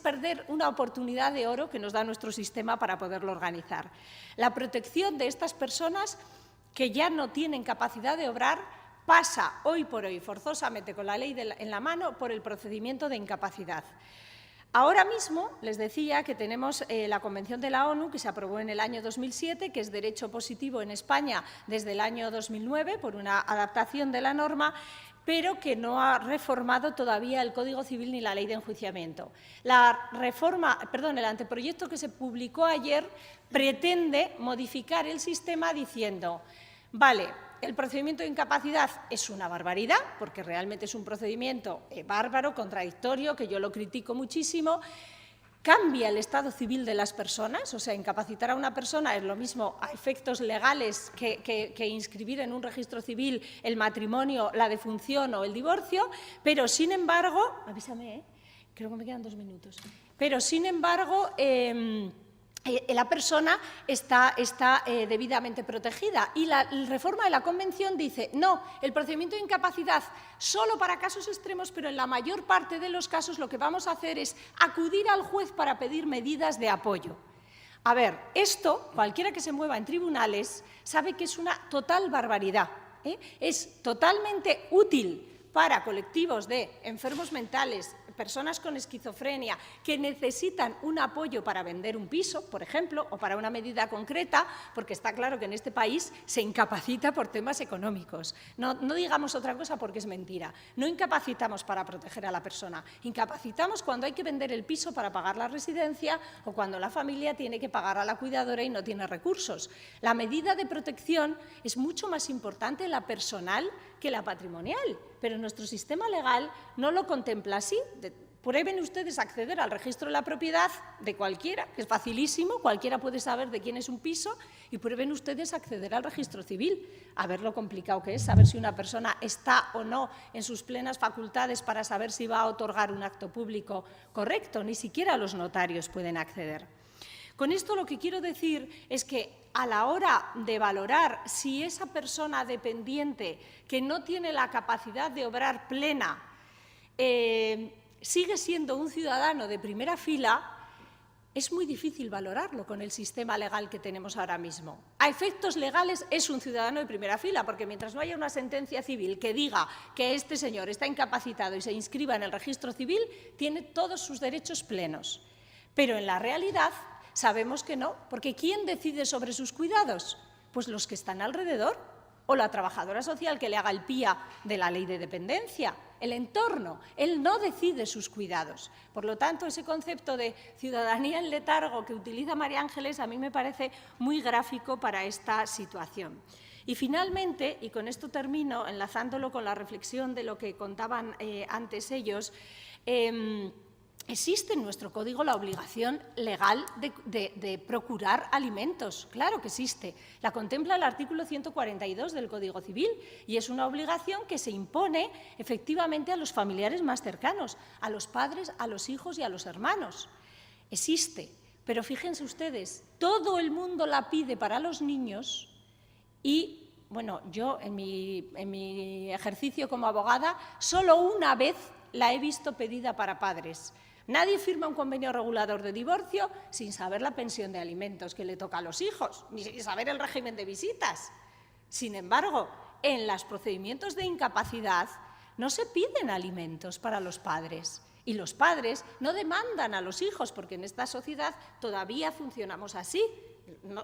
S3: perder una oportunidad de oro que nos da nuestro sistema para poderlo organizar. La protección de estas personas que ya no tienen capacidad de obrar pasa hoy por hoy, forzosamente, con la ley en la mano, por el procedimiento de incapacidad. Ahora mismo les decía que tenemos la Convención de la ONU, que se aprobó en el año 2007, que es derecho positivo en España desde el año 2009 por una adaptación de la norma, pero que no ha reformado todavía el Código Civil ni la Ley de Enjuiciamiento. El anteproyecto que se publicó ayer pretende modificar el sistema diciendo, vale, el procedimiento de incapacidad es una barbaridad, porque realmente es un procedimiento bárbaro, contradictorio, que yo lo critico muchísimo. Cambia el estado civil de las personas, o sea, incapacitar a una persona es lo mismo a efectos legales que inscribir en un registro civil el matrimonio, la defunción o el divorcio, pero sin embargo, avísame, creo que me quedan 2 minutos, pero sin embargo, la persona está debidamente protegida y la reforma de la Convención dice, no, el procedimiento de incapacidad solo para casos extremos, pero en la mayor parte de los casos lo que vamos a hacer es acudir al juez para pedir medidas de apoyo. A ver, esto, cualquiera que se mueva en tribunales sabe que es una total barbaridad, ¿eh? Es totalmente útil para colectivos de enfermos mentales, personas con esquizofrenia que necesitan un apoyo para vender un piso, por ejemplo, o para una medida concreta, porque está claro que en este país se incapacita por temas económicos. No digamos otra cosa porque es mentira. No incapacitamos para proteger a la persona, incapacitamos cuando hay que vender el piso para pagar la residencia o cuando la familia tiene que pagar a la cuidadora y no tiene recursos. La medida de protección es mucho más importante la personal que la patrimonial, pero nuestro sistema legal no lo contempla así. Prueben ustedes acceder al registro de la propiedad de cualquiera, que es facilísimo, cualquiera puede saber de quién es un piso, y prueben ustedes acceder al registro civil, a ver lo complicado que es, saber si una persona está o no en sus plenas facultades para saber si va a otorgar un acto público correcto, ni siquiera los notarios pueden acceder. Con esto lo que quiero decir es que a la hora de valorar si esa persona dependiente que no tiene la capacidad de obrar plena sigue siendo un ciudadano de primera fila, es muy difícil valorarlo con el sistema legal que tenemos ahora mismo. A efectos legales es un ciudadano de primera fila, porque mientras no haya una sentencia civil que diga que este señor está incapacitado y se inscriba en el registro civil, tiene todos sus derechos plenos. Pero en la realidad sabemos que no, porque ¿quién decide sobre sus cuidados? Pues los que están alrededor, o la trabajadora social que le haga el PIA de la ley de dependencia, el entorno. Él no decide sus cuidados. Por lo tanto, ese concepto de ciudadanía en letargo que utiliza María Ángeles a mí me parece muy gráfico para esta situación. Y finalmente, y con esto termino, enlazándolo con la reflexión de lo que contaban antes ellos, existe en nuestro código la obligación legal de procurar alimentos. Claro que existe. La contempla el artículo 142 del Código Civil y es una obligación que se impone efectivamente a los familiares más cercanos, a los padres, a los hijos y a los hermanos. Existe. Pero fíjense ustedes, todo el mundo la pide para los niños y, bueno, yo en mi ejercicio como abogada solo una vez la he visto pedida para padres. Nadie firma un convenio regulador de divorcio sin saber la pensión de alimentos que le toca a los hijos, ni saber el régimen de visitas. Sin embargo, en los procedimientos de incapacidad no se piden alimentos para los padres y los padres no demandan a los hijos, porque en esta sociedad todavía funcionamos así.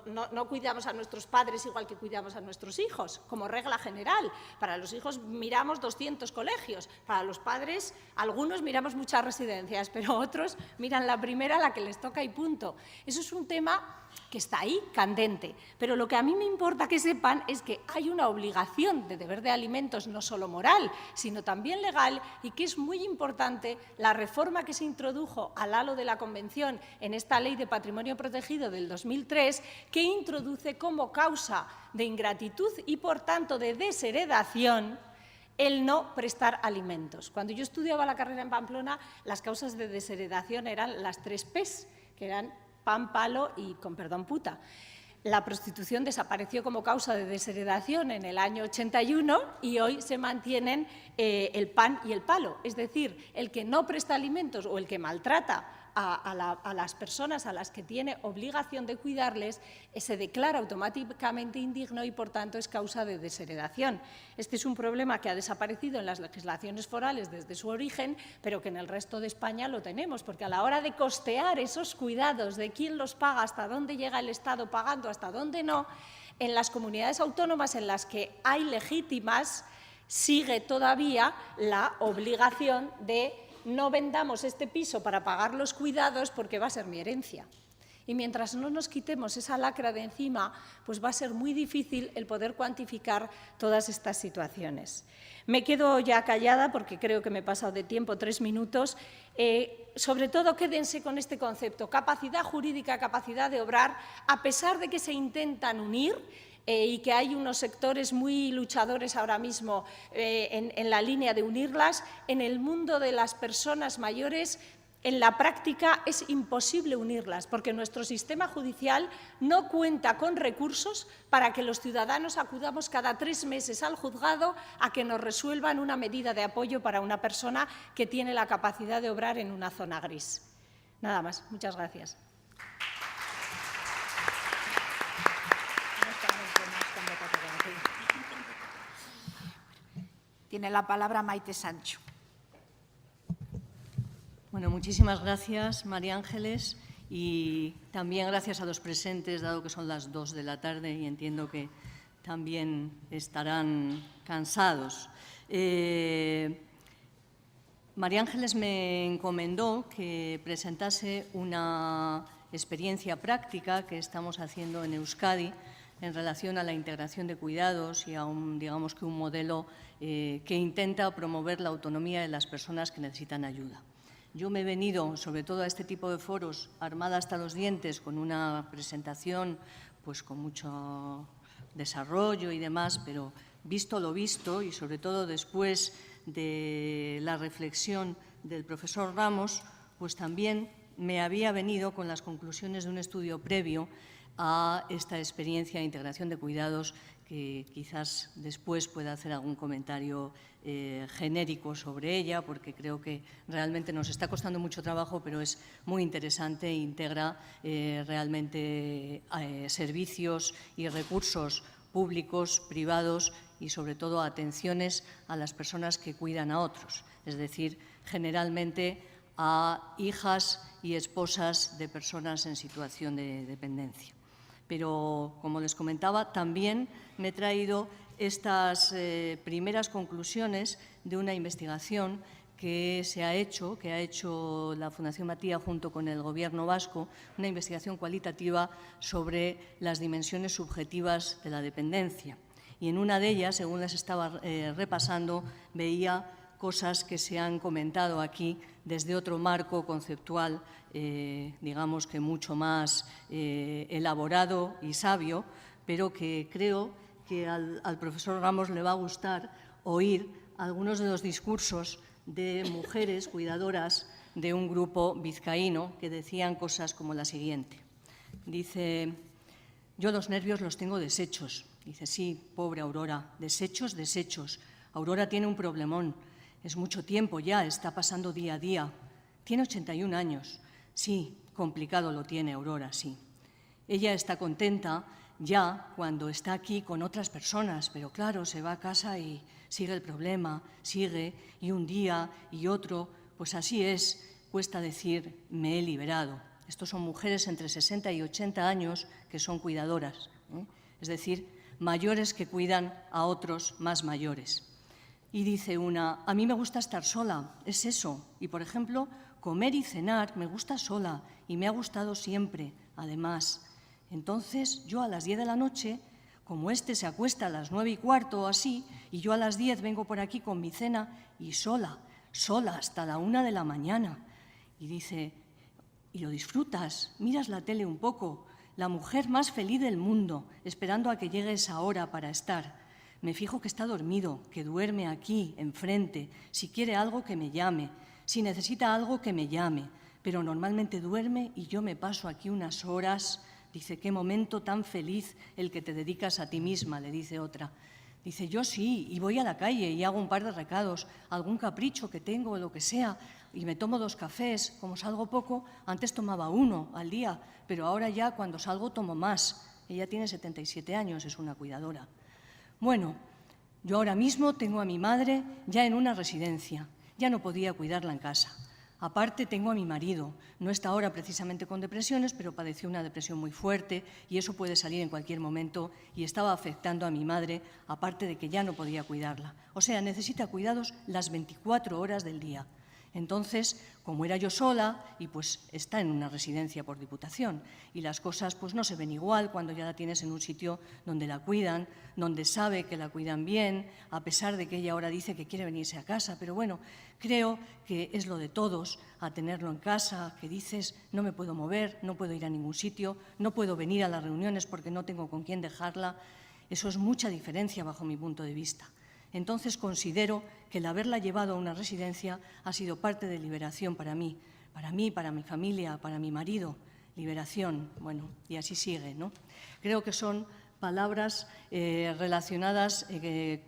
S3: No cuidamos a nuestros padres igual que cuidamos a nuestros hijos, como regla general. Para los hijos miramos 200 colegios, para los padres algunos miramos muchas residencias, pero otros miran la primera, la que les toca y punto. Eso es un tema que está ahí, candente. Pero lo que a mí me importa que sepan es que hay una obligación de deber de alimentos no solo moral, sino también legal, y que es muy importante la reforma que se introdujo al halo de la Convención en esta Ley de Patrimonio Protegido del 2003, que introduce como causa de ingratitud y, por tanto, de desheredación el no prestar alimentos. Cuando yo estudiaba la carrera en Pamplona, las causas de desheredación eran las 3 Ps, que eran pan, palo y, con perdón, puta. La prostitución desapareció como causa de desheredación en el año 81 y hoy se mantienen el pan y el palo. Es decir, el que no presta alimentos o el que maltrata a las personas a las que tiene obligación de cuidarles, se declara automáticamente indigno y, por tanto, es causa de desheredación. Este es un problema que ha desaparecido en las legislaciones forales desde su origen, pero que en el resto de España lo tenemos, porque a la hora de costear esos cuidados, de quién los paga, hasta dónde llega el Estado pagando, hasta dónde no, en las comunidades autónomas en las que hay legítimas, sigue todavía la obligación de no vendamos este piso para pagar los cuidados porque va a ser mi herencia. Y mientras no nos quitemos esa lacra de encima, pues va a ser muy difícil el poder cuantificar todas estas situaciones. Me quedo ya callada porque creo que me he pasado de tiempo 3 minutos. Sobre todo, quédense con este concepto, capacidad jurídica, capacidad de obrar, a pesar de que se intentan unir, y que hay unos sectores muy luchadores ahora mismo en la línea de unirlas, en el mundo de las personas mayores, en la práctica es imposible unirlas, porque nuestro sistema judicial no cuenta con recursos para que los ciudadanos acudamos cada 3 meses al juzgado a que nos resuelvan una medida de apoyo para una persona que tiene la capacidad de obrar en una zona gris. Nada más. Muchas gracias.
S1: Tiene la palabra Maite Sancho.
S4: Bueno, muchísimas gracias, María Ángeles, y también gracias a los presentes, dado que son las 2 de la tarde y entiendo que también estarán cansados. María Ángeles me encomendó que presentase una experiencia práctica que estamos haciendo en Euskadi en relación a la integración de cuidados y a un modelo que intenta promover la autonomía de las personas que necesitan ayuda. Yo me he venido, sobre todo a este tipo de foros, armada hasta los dientes, con una presentación pues, con mucho desarrollo y demás, pero visto lo visto y sobre todo después de la reflexión del profesor Ramos, pues también me había venido con las conclusiones de un estudio previo a esta experiencia de integración de cuidados, que quizás después pueda hacer algún comentario genérico sobre ella, porque creo que realmente nos está costando mucho trabajo, pero es muy interesante e integra realmente servicios y recursos públicos, privados y, sobre todo, atenciones a las personas que cuidan a otros, es decir, generalmente a hijas y esposas de personas en situación de dependencia. Pero, como les comentaba, también me he traído estas primeras conclusiones de una investigación que ha hecho la Fundación Matia junto con el Gobierno vasco, una investigación cualitativa sobre las dimensiones subjetivas de la dependencia. Y en una de ellas, según les estaba repasando, veía cosas que se han comentado aquí desde otro marco conceptual, digamos que mucho más elaborado y sabio, pero que creo que al profesor Ramos le va a gustar oír algunos de los discursos de mujeres cuidadoras de un grupo vizcaíno que decían cosas como la siguiente. Dice: yo los nervios los tengo deshechos. Dice: sí, pobre Aurora, deshechos, deshechos. Aurora tiene un problemón. Es mucho tiempo ya, está pasando día a día. Tiene 81 años. Sí, complicado lo tiene Aurora, sí. Ella está contenta ya cuando está aquí con otras personas, pero claro, se va a casa y sigue el problema, sigue, y un día y otro, pues así es, cuesta decir, me he liberado. Estos son mujeres entre 60 y 80 años que son cuidadoras, es decir, mayores que cuidan a otros más mayores. Y dice una: a mí me gusta estar sola, es eso. Y, por ejemplo, comer y cenar me gusta sola y me ha gustado siempre, además. Entonces, yo a las 10 de la noche, como este se acuesta a las 9:15 o así, y yo a las 10 vengo por aquí con mi cena y sola hasta la 1 de la mañana. Y dice, ¿y lo disfrutas? ¿Miras la tele un poco? La mujer más feliz del mundo, esperando a que llegue esa hora para estar. Me fijo que está dormido, que duerme aquí, enfrente. Si quiere algo, que me llame. Si necesita algo, que me llame. Pero normalmente duerme y yo me paso aquí unas horas. Dice, qué momento tan feliz el que te dedicas a ti misma, le dice otra. Dice, yo sí, y voy a la calle y hago un par de recados, algún capricho que tengo o lo que sea, y me tomo 2 cafés. Como salgo poco, antes tomaba 1 al día, pero ahora ya cuando salgo tomo más. Ella tiene 77 años, es una cuidadora. Bueno, yo ahora mismo tengo a mi madre ya en una residencia. Ya no podía cuidarla en casa. Aparte, tengo a mi marido. No está ahora precisamente con depresiones, pero padeció una depresión muy fuerte y eso puede salir en cualquier momento y estaba afectando a mi madre, aparte de que ya no podía cuidarla. O sea, necesita cuidados las 24 horas del día. Entonces, como era yo sola, y pues está en una residencia por Diputación, y las cosas pues no se ven igual cuando ya la tienes en un sitio donde la cuidan, donde sabe que la cuidan bien, a pesar de que ella ahora dice que quiere venirse a casa. Pero bueno, creo que es lo de todos, a tenerlo en casa, que dices, no me puedo mover, no puedo ir a ningún sitio, no puedo venir a las reuniones porque no tengo con quién dejarla. Eso es mucha diferencia bajo mi punto de vista. Entonces considero que el haberla llevado a una residencia ha sido parte de liberación para mí, para mi familia, para mi marido. Liberación, bueno, y así sigue, ¿no? Creo que son palabras relacionadas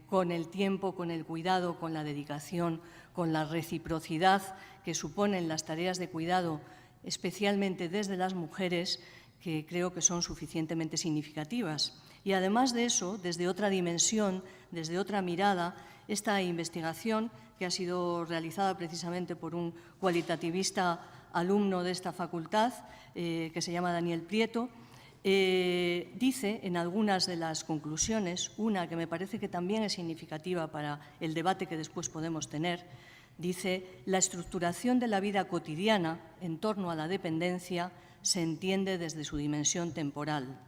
S4: con el tiempo, con el cuidado, con la dedicación, con la reciprocidad que suponen las tareas de cuidado, especialmente desde las mujeres, que creo que son suficientemente significativas. Y además de eso, desde otra dimensión, desde otra mirada, esta investigación, que ha sido realizada precisamente por un cualitativista alumno de esta facultad, que se llama Daniel Prieto, dice en algunas de las conclusiones, una que me parece que también es significativa para el debate que después podemos tener, dice, la estructuración de la vida cotidiana en torno a la dependencia se entiende desde su dimensión temporal.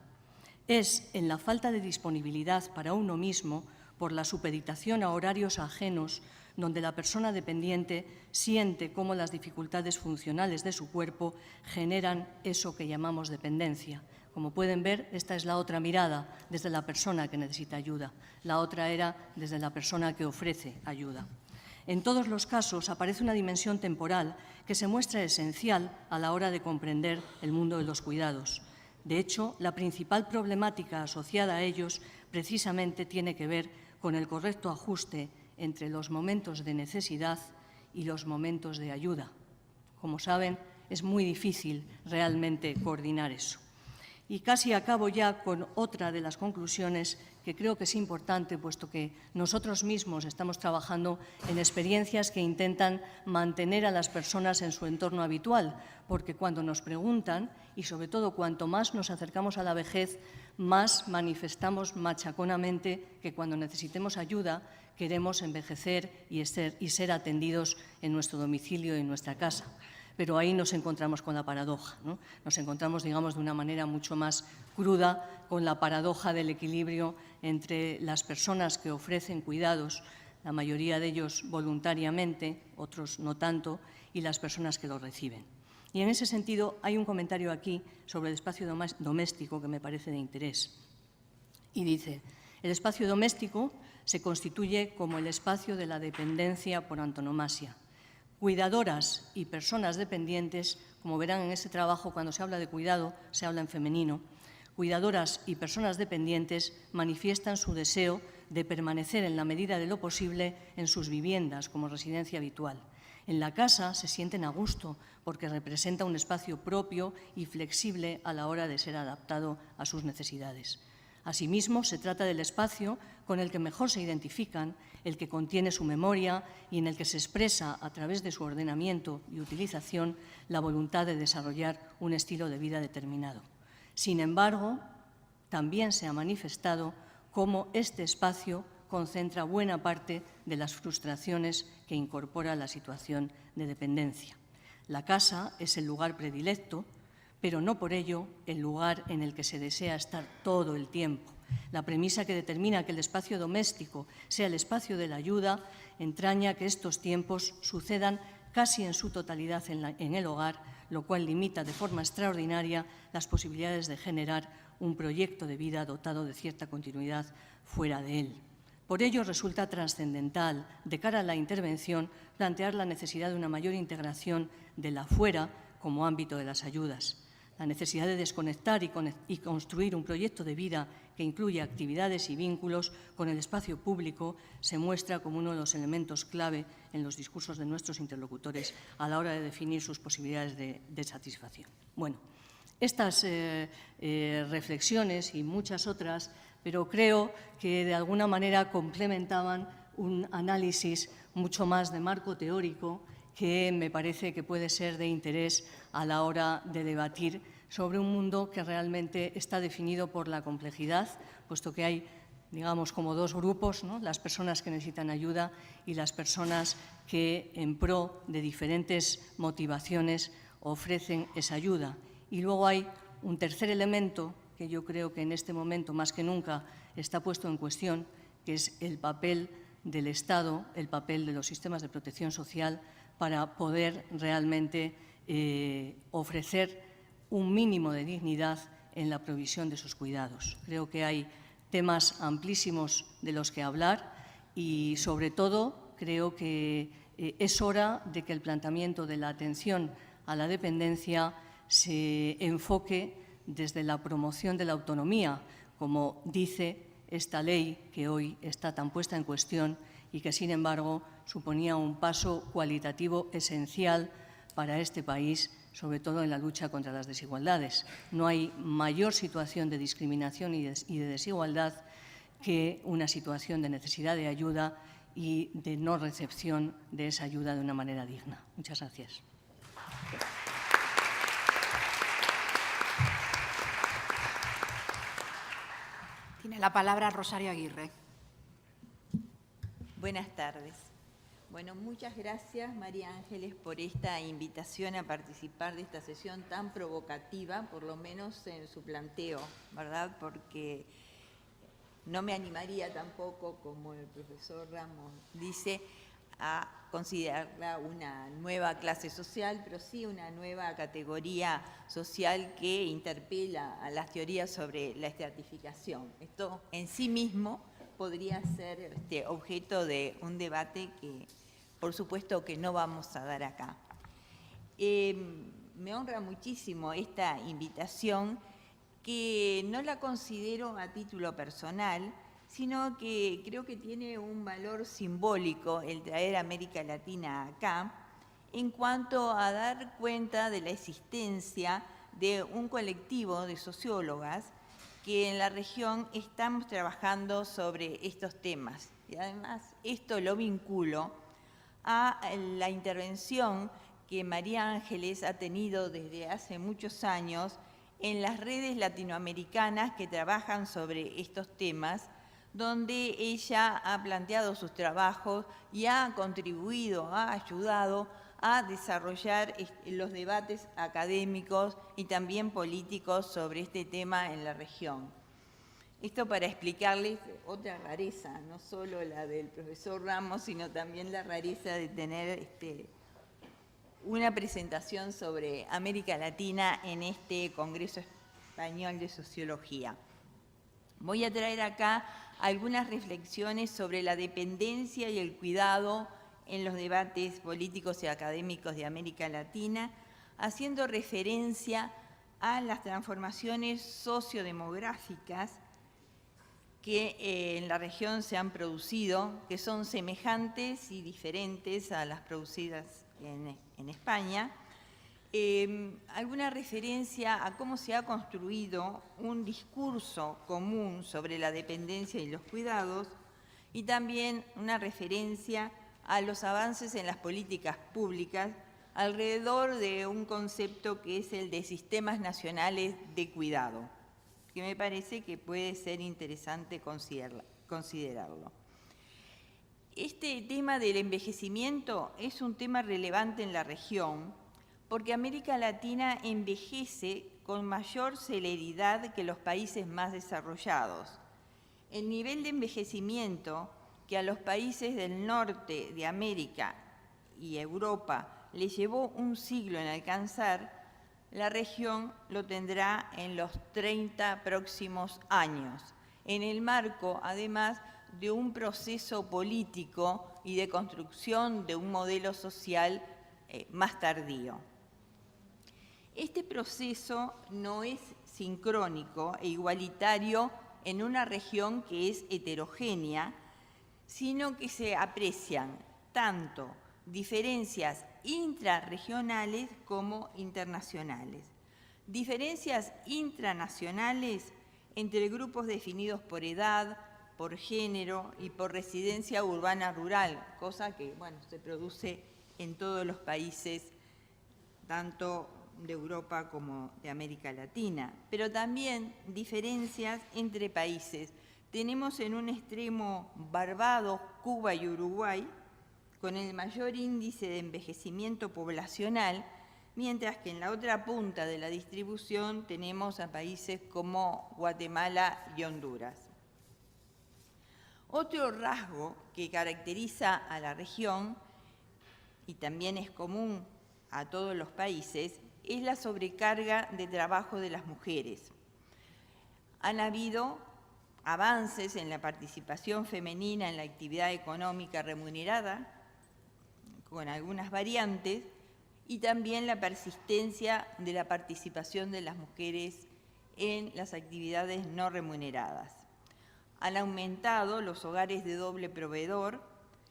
S4: Es en la falta de disponibilidad para uno mismo, por la supeditación a horarios ajenos, donde la persona dependiente siente cómo las dificultades funcionales de su cuerpo generan eso que llamamos dependencia. Como pueden ver, esta es la otra mirada, desde la persona que necesita ayuda. La otra era desde la persona que ofrece ayuda. En todos los casos aparece una dimensión temporal que se muestra esencial a la hora de comprender el mundo de los cuidados. De hecho, la principal problemática asociada a ellos precisamente tiene que ver con el correcto ajuste entre los momentos de necesidad y los momentos de ayuda. Como saben, es muy difícil realmente coordinar eso. Y casi acabo ya con otra de las conclusiones que creo que es importante, puesto que nosotros mismos estamos trabajando en experiencias que intentan mantener a las personas en su entorno habitual, porque cuando nos preguntan, y sobre todo cuanto más nos acercamos a la vejez, más manifestamos machaconamente que cuando necesitemos ayuda queremos envejecer y ser atendidos en nuestro domicilio y en nuestra casa. Pero ahí nos encontramos con la paradoja, ¿no? Nos encontramos, digamos, de una manera mucho más cruda con la paradoja del equilibrio entre las personas que ofrecen cuidados, la mayoría de ellos voluntariamente, otros no tanto, y las personas que los reciben. Y en ese sentido hay un comentario aquí sobre el espacio doméstico que me parece de interés. Y dice, el espacio doméstico se constituye como el espacio de la dependencia por antonomasia. Cuidadoras y personas dependientes, como verán en este trabajo, cuando se habla de cuidado, se habla en femenino, cuidadoras y personas dependientes manifiestan su deseo de permanecer en la medida de lo posible en sus viviendas como residencia habitual. En la casa se sienten a gusto porque representa un espacio propio y flexible a la hora de ser adaptado a sus necesidades. Asimismo, se trata del espacio con el que mejor se identifican, el que contiene su memoria y en el que se expresa, a través de su ordenamiento y utilización, la voluntad de desarrollar un estilo de vida determinado. Sin embargo, también se ha manifestado cómo este espacio concentra buena parte de las frustraciones que incorpora la situación de dependencia. La casa es el lugar predilecto, pero no por ello el lugar en el que se desea estar todo el tiempo. La premisa que determina que el espacio doméstico sea el espacio de la ayuda entraña que estos tiempos sucedan casi en su totalidad en el hogar, lo cual limita de forma extraordinaria las posibilidades de generar un proyecto de vida dotado de cierta continuidad fuera de él. Por ello, resulta trascendental, de cara a la intervención, plantear la necesidad de una mayor integración de la fuera como ámbito de las ayudas. La necesidad de desconectar y construir un proyecto de vida que incluya actividades y vínculos con el espacio público se muestra como uno de los elementos clave en los discursos de nuestros interlocutores a la hora de definir sus posibilidades de satisfacción. Bueno, estas reflexiones y muchas otras, pero creo que de alguna manera complementaban un análisis mucho más de marco teórico que me parece que puede ser de interés a la hora de debatir sobre un mundo que realmente está definido por la complejidad, puesto que hay, digamos, como dos grupos, ¿no? Las personas que necesitan ayuda y las personas que, en pro de diferentes motivaciones, ofrecen esa ayuda. Y luego hay un tercer elemento que yo creo que en este momento, más que nunca, está puesto en cuestión, que es el papel del Estado, el papel de los sistemas de protección social para poder realmente ofrecer un mínimo de dignidad en la provisión de sus cuidados. Creo que hay temas amplísimos de los que hablar y, sobre todo, creo que es hora de que el planteamiento de la atención a la dependencia se enfoque desde la promoción de la autonomía, como dice esta ley que hoy está tan puesta en cuestión y que, sin embargo, suponía un paso cualitativo esencial para este país, sobre todo en la lucha contra las desigualdades. No hay mayor situación de discriminación y de desigualdad que una situación de necesidad de ayuda y de no recepción de esa ayuda de una manera digna. Muchas gracias.
S1: Tiene la palabra Rosario Aguirre.
S5: Buenas tardes. Bueno, muchas gracias, María Ángeles, por esta invitación a participar de esta sesión tan provocativa, por lo menos en su planteo, ¿verdad? Porque no me animaría tampoco, como el profesor Ramos dice, a considerarla una nueva clase social, pero sí una nueva categoría social que interpela a las teorías sobre la estratificación. Esto en sí mismo podría ser objeto de un debate que, por supuesto, que no vamos a dar acá. Me honra muchísimo esta invitación, que no la considero a título personal, sino que creo que tiene un valor simbólico el traer a América Latina acá, en cuanto a dar cuenta de la existencia de un colectivo de sociólogas que en la región estamos trabajando sobre estos temas. Y además esto lo vinculo a la intervención que María Ángeles ha tenido desde hace muchos años en las redes latinoamericanas que trabajan sobre estos temas, donde ella ha planteado sus trabajos y ha contribuido, ha ayudado a desarrollar los debates académicos y también políticos sobre este tema en la región. Esto para explicarles otra rareza, no solo la del profesor Ramos, sino también la rareza de tener una presentación sobre América Latina en este Congreso Español de Sociología. Voy a traer acá algunas reflexiones sobre la dependencia y el cuidado en los debates políticos y académicos de América Latina, haciendo referencia a las transformaciones sociodemográficas que en la región se han producido, que son semejantes y diferentes a las producidas en España. Alguna referencia a cómo se ha construido un discurso común sobre la dependencia y los cuidados, y también una referencia a los avances en las políticas públicas alrededor de un concepto que es el de sistemas nacionales de cuidado, que me parece que puede ser interesante considerarlo. Este tema del envejecimiento es un tema relevante en la región porque América Latina envejece con mayor celeridad que los países más desarrollados. El nivel de envejecimiento que a los países del norte de América y Europa les llevó un siglo en alcanzar, la región lo tendrá en los 30 próximos años, en el marco, además, de un proceso político y de construcción de un modelo social más tardío. Este proceso no es sincrónico e igualitario en una región que es heterogénea, sino que se aprecian tanto diferencias intrarregionales como internacionales. Diferencias intranacionales entre grupos definidos por edad, por género y por residencia urbana rural, cosa que, bueno, se produce en todos los países, tanto de Europa como de América Latina, pero también diferencias entre países. Tenemos en un extremo Barbados, Cuba y Uruguay, con el mayor índice de envejecimiento poblacional, mientras que en la otra punta de la distribución tenemos a países como Guatemala y Honduras. Otro rasgo que caracteriza a la región, y también es común a todos los países, es la sobrecarga de trabajo de las mujeres. Han habido avances en la participación femenina en la actividad económica remunerada, con algunas variantes, y también la persistencia de la participación de las mujeres en las actividades no remuneradas. Han aumentado los hogares de doble proveedor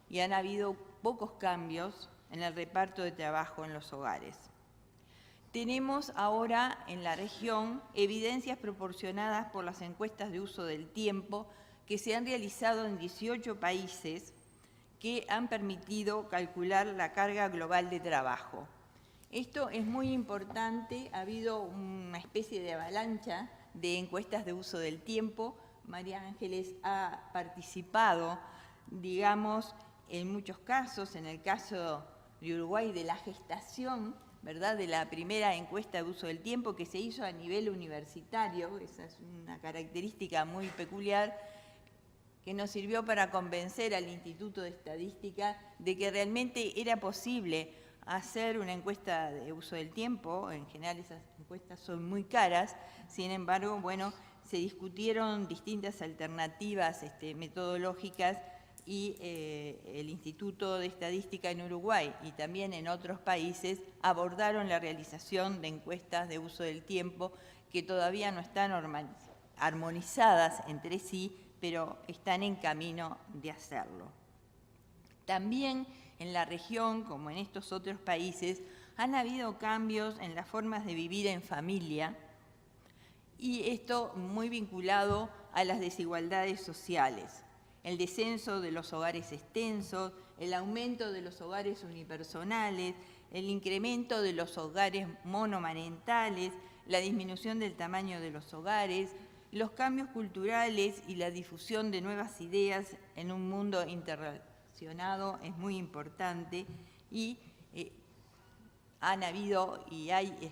S5: y han habido pocos cambios en el reparto de trabajo en los hogares. Tenemos ahora en la región evidencias proporcionadas por las encuestas de uso del tiempo que se han realizado en 18 países que han permitido calcular la carga global de trabajo. Esto es muy importante, ha habido una especie de avalancha de encuestas de uso del tiempo. María Ángeles ha participado, digamos, en muchos casos, en el caso de Uruguay, de la gestación, ¿verdad?, de la primera encuesta de uso del tiempo que se hizo a nivel universitario. Esa es una característica muy peculiar que nos sirvió para convencer al Instituto de Estadística de que realmente era posible hacer una encuesta de uso del tiempo. En general esas encuestas son muy caras, sin embargo, bueno, se discutieron distintas alternativas metodológicas y el Instituto de Estadística en Uruguay y también en otros países abordaron la realización de encuestas de uso del tiempo que todavía no están armonizadas entre sí, pero están en camino de hacerlo. También en la región, como en estos otros países, han habido cambios en las formas de vivir en familia, y esto muy vinculado a las desigualdades sociales. El descenso de los hogares extensos, el aumento de los hogares unipersonales, el incremento de los hogares monomarentales, la disminución del tamaño de los hogares, los cambios culturales y la difusión de nuevas ideas en un mundo interrelacionado es muy importante, y han habido y hay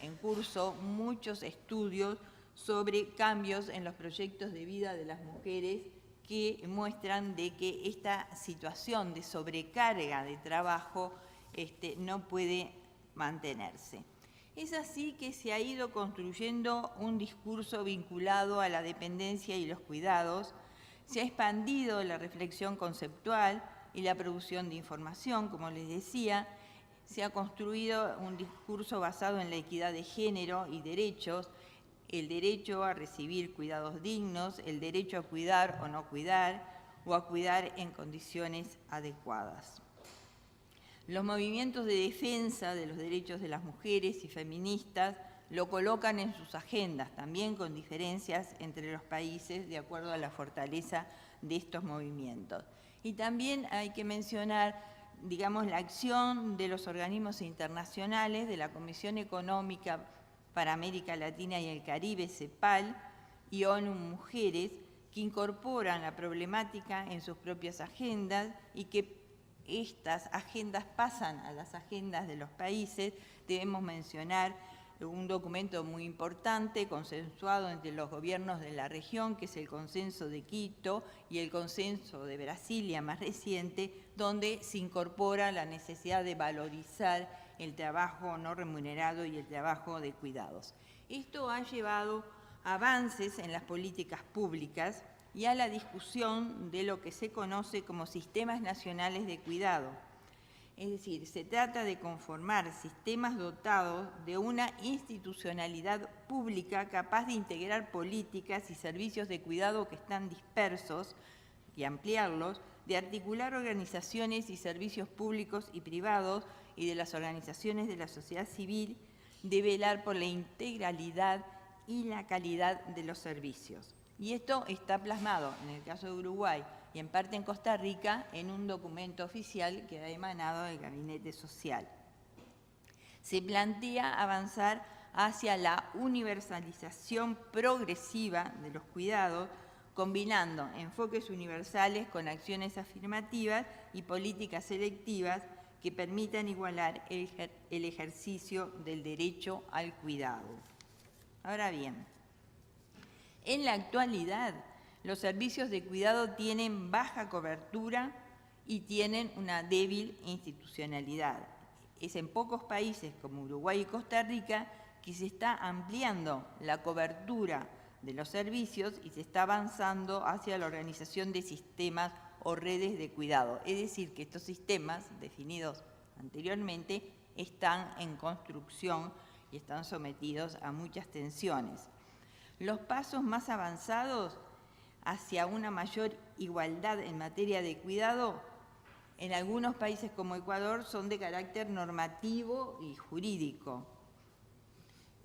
S5: en curso muchos estudios sobre cambios en los proyectos de vida de las mujeres que muestran de que esta situación de sobrecarga de trabajo no puede mantenerse. Es así que se ha ido construyendo un discurso vinculado a la dependencia y los cuidados, se ha expandido la reflexión conceptual y la producción de información, como les decía, se ha construido un discurso basado en la equidad de género y derechos, el derecho a recibir cuidados dignos, el derecho a cuidar o no cuidar, o a cuidar en condiciones adecuadas. Los movimientos de defensa de los derechos de las mujeres y feministas lo colocan en sus agendas, también con diferencias entre los países de acuerdo a la fortaleza de estos movimientos. Y también hay que mencionar, digamos, la acción de los organismos internacionales, de la Comisión Económica para América Latina y el Caribe, CEPAL, y ONU Mujeres, que incorporan la problemática en sus propias agendas y que estas agendas pasan a las agendas de los países, debemos mencionar un documento muy importante, consensuado entre los gobiernos de la región, que es el Consenso de Quito y el Consenso de Brasilia más reciente, donde se incorpora la necesidad de valorizar el trabajo no remunerado y el trabajo de cuidados. Esto ha llevado avances en las políticas públicas y a la discusión de lo que se conoce como sistemas nacionales de cuidado. Es decir, se trata de conformar sistemas dotados de una institucionalidad pública capaz de integrar políticas y servicios de cuidado que están dispersos y ampliarlos, de articular organizaciones y servicios públicos y privados y de las organizaciones de la sociedad civil, de velar por la integralidad y la calidad de los servicios. Y esto está plasmado, en el caso de Uruguay y en parte en Costa Rica, en un documento oficial que ha emanado del Gabinete Social. Se plantea avanzar hacia la universalización progresiva de los cuidados, combinando enfoques universales con acciones afirmativas y políticas selectivas que permitan igualar el ejercicio del derecho al cuidado. Ahora bien, en la actualidad, los servicios de cuidado tienen baja cobertura y tienen una débil institucionalidad. Es en pocos países como Uruguay y Costa Rica que se está ampliando la cobertura de los servicios y se está avanzando hacia la organización de sistemas o redes de cuidado. Es decir, que estos sistemas, definidos anteriormente, están en construcción y están sometidos a muchas tensiones. Los pasos más avanzados hacia una mayor igualdad en materia de cuidado, en algunos países como Ecuador, son de carácter normativo y jurídico.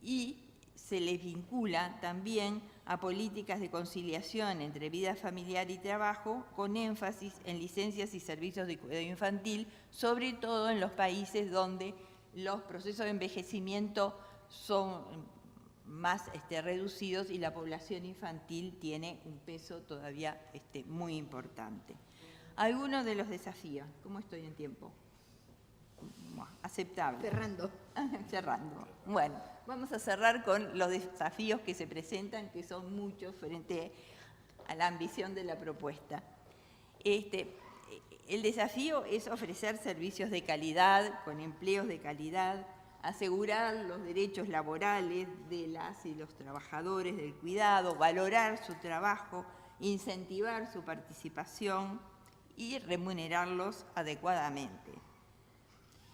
S5: Y se les vincula también a políticas de conciliación entre vida familiar y trabajo, con énfasis en licencias y servicios de cuidado infantil, sobre todo en los países donde los procesos de envejecimiento son más reducidos y la población infantil tiene un peso todavía muy importante. Algunos de los desafíos, ¿cómo estoy en tiempo? Aceptable.
S1: Cerrando.
S5: Cerrando. Bueno, vamos a cerrar con los desafíos que se presentan, que son muchos frente a la ambición de la propuesta. El desafío es ofrecer servicios de calidad, con empleos de calidad, asegurar los derechos laborales de las y los trabajadores del cuidado, valorar su trabajo, incentivar su participación y remunerarlos adecuadamente.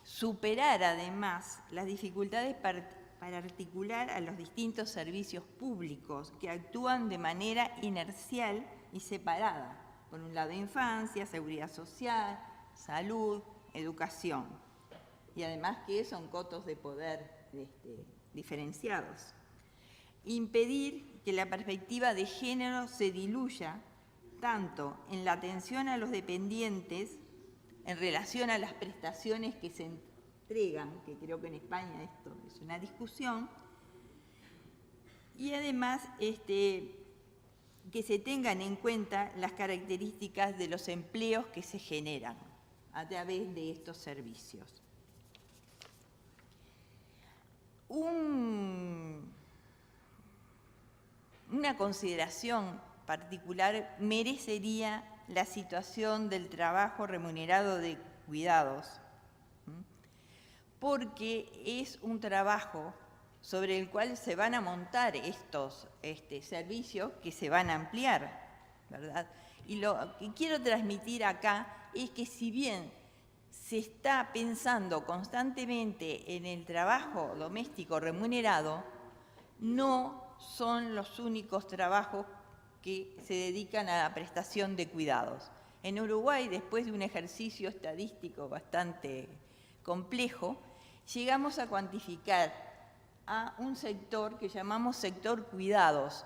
S5: Superar además las dificultades para articular a los distintos servicios públicos que actúan de manera inercial y separada. Por un lado, infancia, seguridad social, salud, educación. Y además que son cotos de poder diferenciados. Impedir que la perspectiva de género se diluya tanto en la atención a los dependientes en relación a las prestaciones que se entregan, que creo que en España esto es una discusión, y además que se tengan en cuenta las características de los empleos que se generan a través de estos servicios. Una consideración particular merecería la situación del trabajo remunerado de cuidados, porque es un trabajo sobre el cual se van a montar estos servicios que se van a ampliar, ¿verdad? Y lo que quiero transmitir acá es que si bien se está pensando constantemente en el trabajo doméstico remunerado, no son los únicos trabajos que se dedican a la prestación de cuidados. En Uruguay, después de un ejercicio estadístico bastante complejo, llegamos a cuantificar a un sector que llamamos sector cuidados,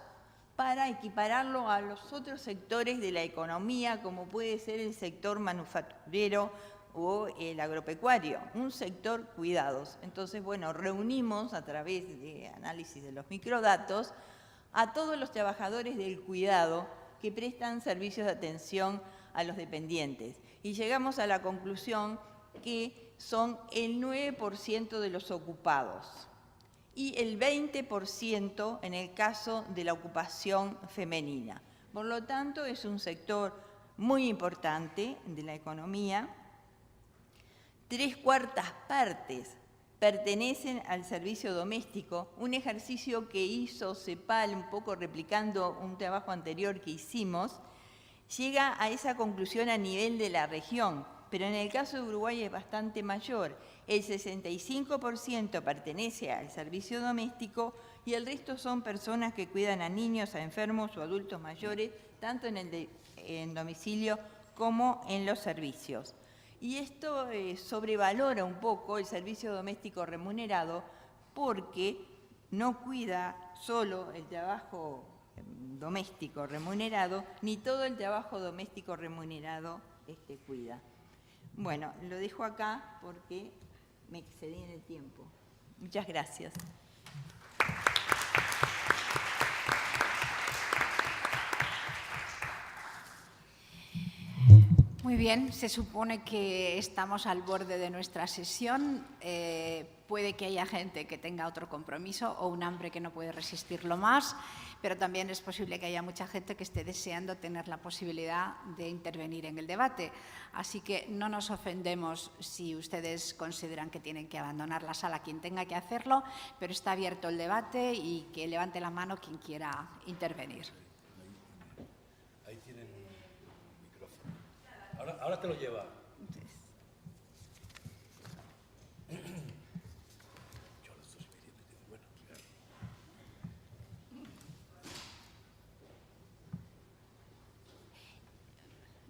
S5: para equipararlo a los otros sectores de la economía, como puede ser el sector manufacturero o el agropecuario, un sector cuidados. Entonces, bueno, reunimos a través de análisis de los microdatos a todos los trabajadores del cuidado que prestan servicios de atención a los dependientes. Y llegamos a la conclusión que son el 9% de los ocupados y el 20% en el caso de la ocupación femenina. Por lo tanto, es un sector muy importante de la economía. 3/4 partes pertenecen al servicio doméstico, un ejercicio que hizo CEPAL, un poco replicando un trabajo anterior que hicimos, llega a esa conclusión a nivel de la región, pero en el caso de Uruguay es bastante mayor. El 65% pertenece al servicio doméstico y el resto son personas que cuidan a niños, a enfermos o adultos mayores, tanto en domicilio como en los servicios. Y esto sobrevalora un poco el servicio doméstico remunerado porque no cuida solo el trabajo doméstico remunerado, ni todo el trabajo doméstico remunerado cuida. Bueno, lo dejo acá porque me excedí en el tiempo. Muchas gracias.
S1: Muy bien, se supone que estamos al borde de nuestra sesión. Puede que haya gente que tenga otro compromiso o un hambre que no puede resistirlo más, pero también es posible que haya mucha gente que esté deseando tener la posibilidad de intervenir en el debate. Así que no nos ofendemos si ustedes consideran que tienen que abandonar la sala, quien tenga que hacerlo, pero está abierto el debate y que levante la mano quien quiera intervenir.
S2: Ahí tienen un micrófono. Ahora te lo lleva.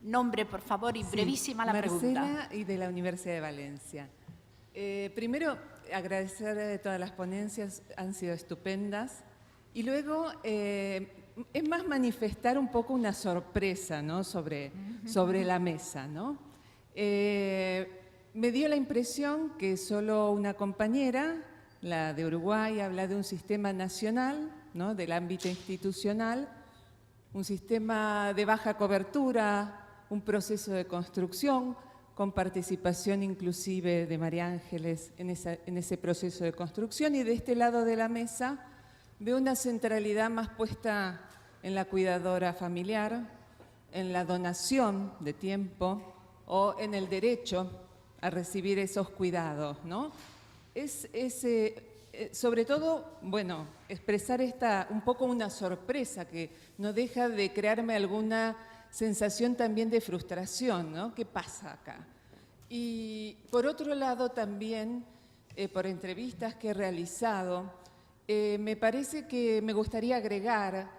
S1: Nombre, por favor, y brevísima la pregunta.
S6: Marcela, y de la Universidad de Valencia. Primero, agradecer todas las ponencias, han sido estupendas. Y luego, es más manifestar un poco una sorpresa, ¿no?, sobre la mesa, ¿no? Me dio la impresión que solo una compañera, la de Uruguay, habla de un sistema nacional, ¿no?, del ámbito institucional, un sistema de baja cobertura, un proceso de construcción, con participación inclusive de María Ángeles en ese proceso de construcción. Y de este lado de la mesa veo una centralidad más puesta en la cuidadora familiar, en la donación de tiempo o en el derecho a recibir esos cuidados, ¿no? Sobre todo, bueno, expresar un poco una sorpresa que no deja de crearme alguna sensación también de frustración, ¿no? ¿Qué pasa acá? Y por otro lado también, por entrevistas que he realizado, me parece que me gustaría agregar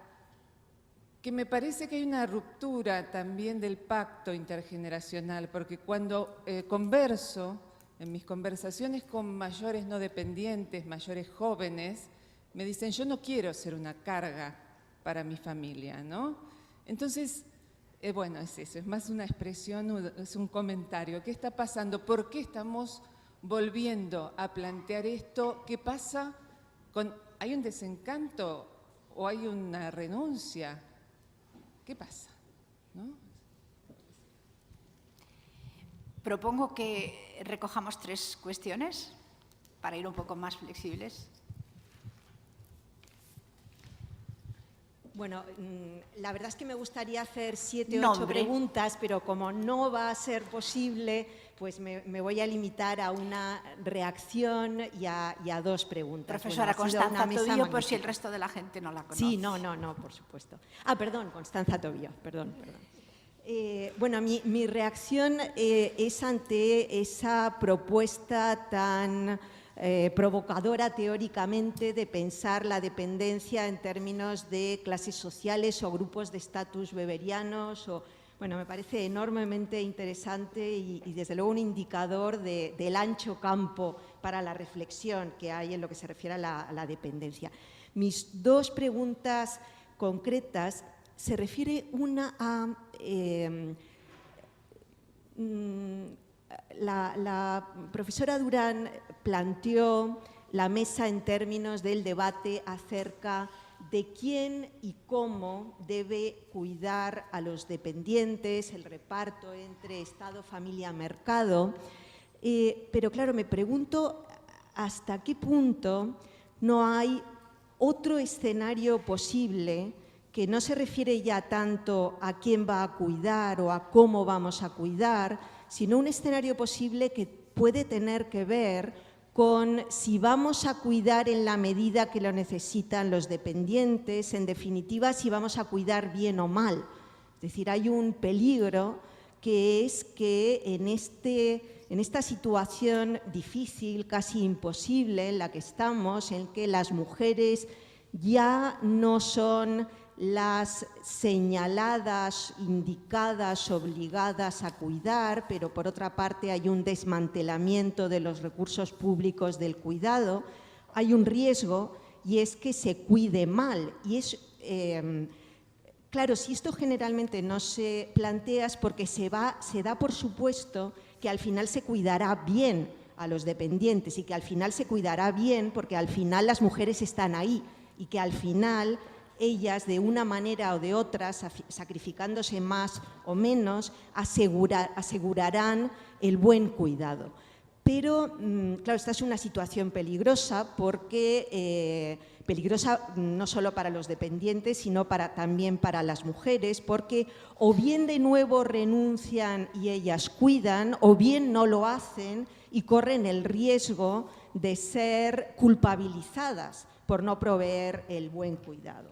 S6: que me parece que hay una ruptura también del pacto intergeneracional, porque cuando converso, en mis conversaciones con mayores no dependientes, mayores jóvenes, me dicen, yo no quiero ser una carga para mi familia, ¿no? Entonces, bueno, es eso, es más una expresión, es un comentario. ¿Qué está pasando? ¿Por qué estamos volviendo a plantear esto? ¿Qué pasa? ¿Hay un desencanto o hay una renuncia? ¿Qué pasa? ¿No?
S1: Propongo que recojamos 3 cuestiones para ir un poco más flexibles.
S7: Bueno, la verdad es que me gustaría hacer 7 o 8 preguntas, pero como no va a ser posible, pues me voy a limitar a una reacción y a 2 preguntas.
S1: Profesora Constanza Tobillo, por si el resto de la gente no la conoce.
S7: Sí, no, por supuesto. Perdón, Constanza Tobillo, perdón. Bueno, mi reacción es ante esa propuesta tan provocadora teóricamente de pensar la dependencia en términos de clases sociales o grupos de estatus weberianos. Bueno, me parece enormemente interesante y desde luego un indicador del ancho campo para la reflexión que hay en lo que se refiere a la dependencia. Mis 2 preguntas concretas se refiere una a la profesora Durán planteó la mesa en términos del debate acerca de quién y cómo debe cuidar a los dependientes, el reparto entre Estado, familia, mercado. Pero claro, me pregunto hasta qué punto no hay otro escenario posible que no se refiere ya tanto a quién va a cuidar o a cómo vamos a cuidar, sino un escenario posible que puede tener que ver con si vamos a cuidar en la medida que lo necesitan los dependientes, en definitiva, si vamos a cuidar bien o mal. Es decir, hay un peligro que es que en esta situación difícil, casi imposible en la que estamos, en que las mujeres ya no son las señaladas, indicadas, obligadas a cuidar, pero por otra parte hay un desmantelamiento de los recursos públicos del cuidado, hay un riesgo y es que se cuide mal. Y es, claro, si esto generalmente no se plantea es porque se da por supuesto que al final se cuidará bien a los dependientes y que al final se cuidará bien porque al final las mujeres están ahí y que al final ellas, de una manera o de otra, sacrificándose más o menos, asegurarán el buen cuidado. Pero, claro, esta es una situación peligrosa porque peligrosa no solo para los dependientes, sino también para las mujeres, porque o bien de nuevo renuncian y ellas cuidan, o bien no lo hacen y corren el riesgo de ser culpabilizadas por no proveer el buen cuidado.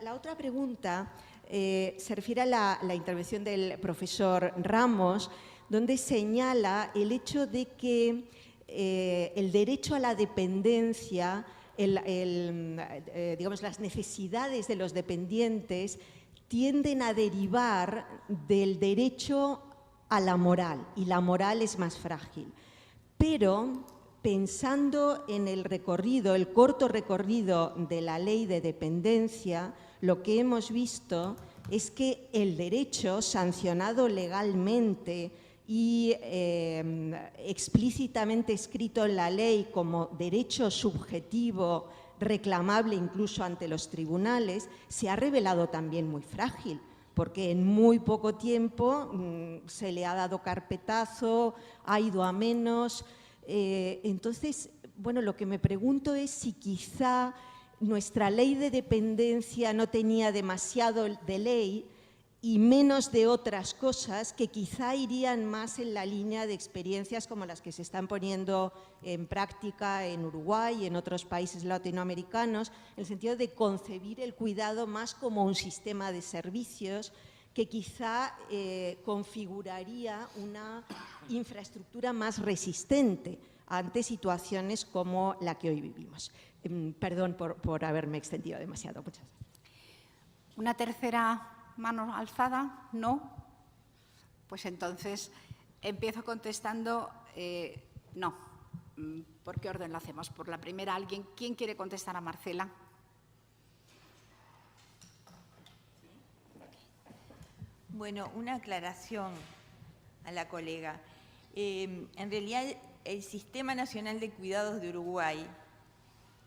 S7: La otra pregunta se refiere a la intervención del profesor Ramos, donde señala el hecho de que el derecho a la dependencia, digamos, las necesidades de los dependientes tienden a derivar del derecho a la moral, y la moral es más frágil. Pero pensando en el recorrido, el corto recorrido de la ley de dependencia, lo que hemos visto es que el derecho sancionado legalmente y explícitamente escrito en la ley como derecho subjetivo reclamable incluso ante los tribunales, se ha revelado también muy frágil, porque en muy poco tiempo se le ha dado carpetazo, ha ido a menos. Entonces, bueno, lo que me pregunto es si quizá nuestra ley de dependencia no tenía demasiado de ley y menos de otras cosas que quizá irían más en la línea de experiencias como las que se están poniendo en práctica en Uruguay y en otros países latinoamericanos, en el sentido de concebir el cuidado más como un sistema de servicios que quizá configuraría una infraestructura más resistente ante situaciones como la que hoy vivimos. Perdón por haberme extendido demasiado. Muchas gracias.
S1: ¿Una tercera mano alzada? ¿No? Pues entonces empiezo contestando no. ¿Por qué orden lo hacemos? Por la primera, ¿alguien? ¿Quién quiere contestar a Marcela?
S5: Bueno, una aclaración a la colega. En realidad, el Sistema Nacional de Cuidados de Uruguay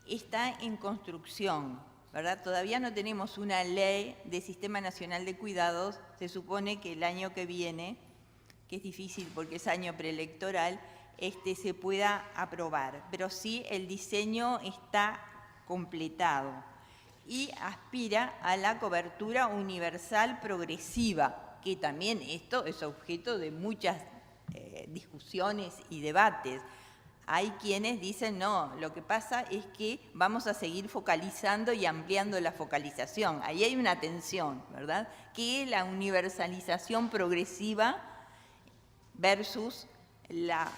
S5: está en construcción, ¿verdad? Todavía no tenemos una ley de Sistema Nacional de Cuidados. Se supone que el año que viene, que es difícil porque es año preelectoral, se pueda aprobar. Pero sí, el diseño está completado y aspira a la cobertura universal progresiva, que también esto es objeto de muchas discusiones y debates. Hay quienes dicen, no, lo que pasa es que vamos a seguir focalizando y ampliando la focalización. Ahí hay una tensión, ¿verdad? Que la universalización progresiva versus la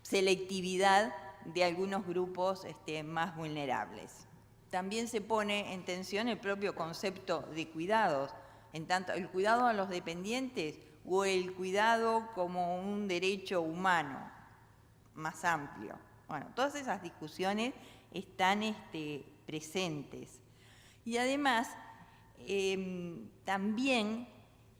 S5: selectividad de algunos grupos más vulnerables. También se pone en tensión el propio concepto de cuidados, en tanto el cuidado a los dependientes o el cuidado como un derecho humano más amplio. Bueno, todas esas discusiones están presentes. Y además, también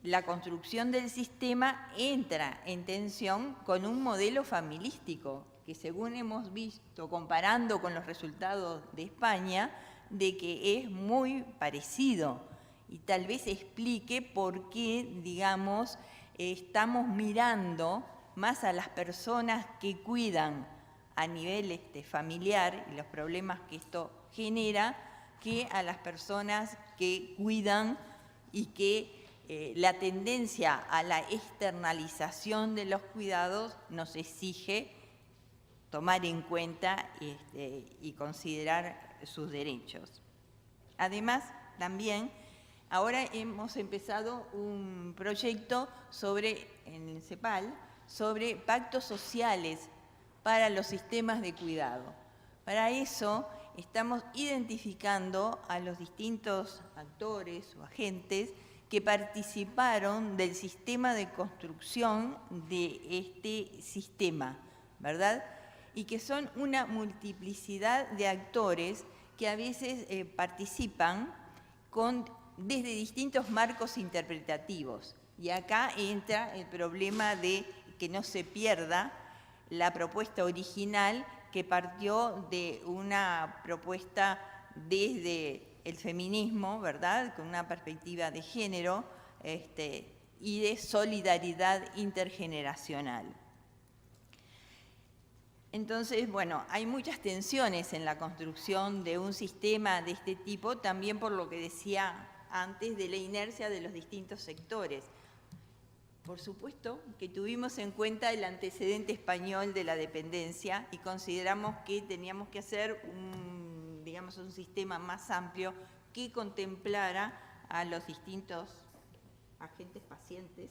S5: la construcción del sistema entra en tensión con un modelo familiístico que, según hemos visto comparando con los resultados de España, de que es muy parecido y tal vez explique por qué, digamos, estamos mirando más a las personas que cuidan a nivel familiar y los problemas que esto genera, que a las personas que cuidan y que la tendencia a la externalización de los cuidados nos exige tomar en cuenta y considerar sus derechos. Además, también, ahora hemos empezado un proyecto en el CEPAL sobre pactos sociales para los sistemas de cuidado. Para eso estamos identificando a los distintos actores o agentes que participaron del sistema de construcción de este sistema, ¿verdad? Y que son una multiplicidad de actores que a veces participan desde distintos marcos interpretativos. Y acá entra el problema de que no se pierda la propuesta original que partió de una propuesta desde el feminismo, ¿verdad?, con una perspectiva de género y de solidaridad intergeneracional. Entonces, bueno, hay muchas tensiones en la construcción de un sistema de este tipo, también por lo que decía antes de la inercia de los distintos sectores. Por supuesto que tuvimos en cuenta el antecedente español de la dependencia y consideramos que teníamos que hacer un sistema más amplio que contemplara a los distintos agentes pacientes,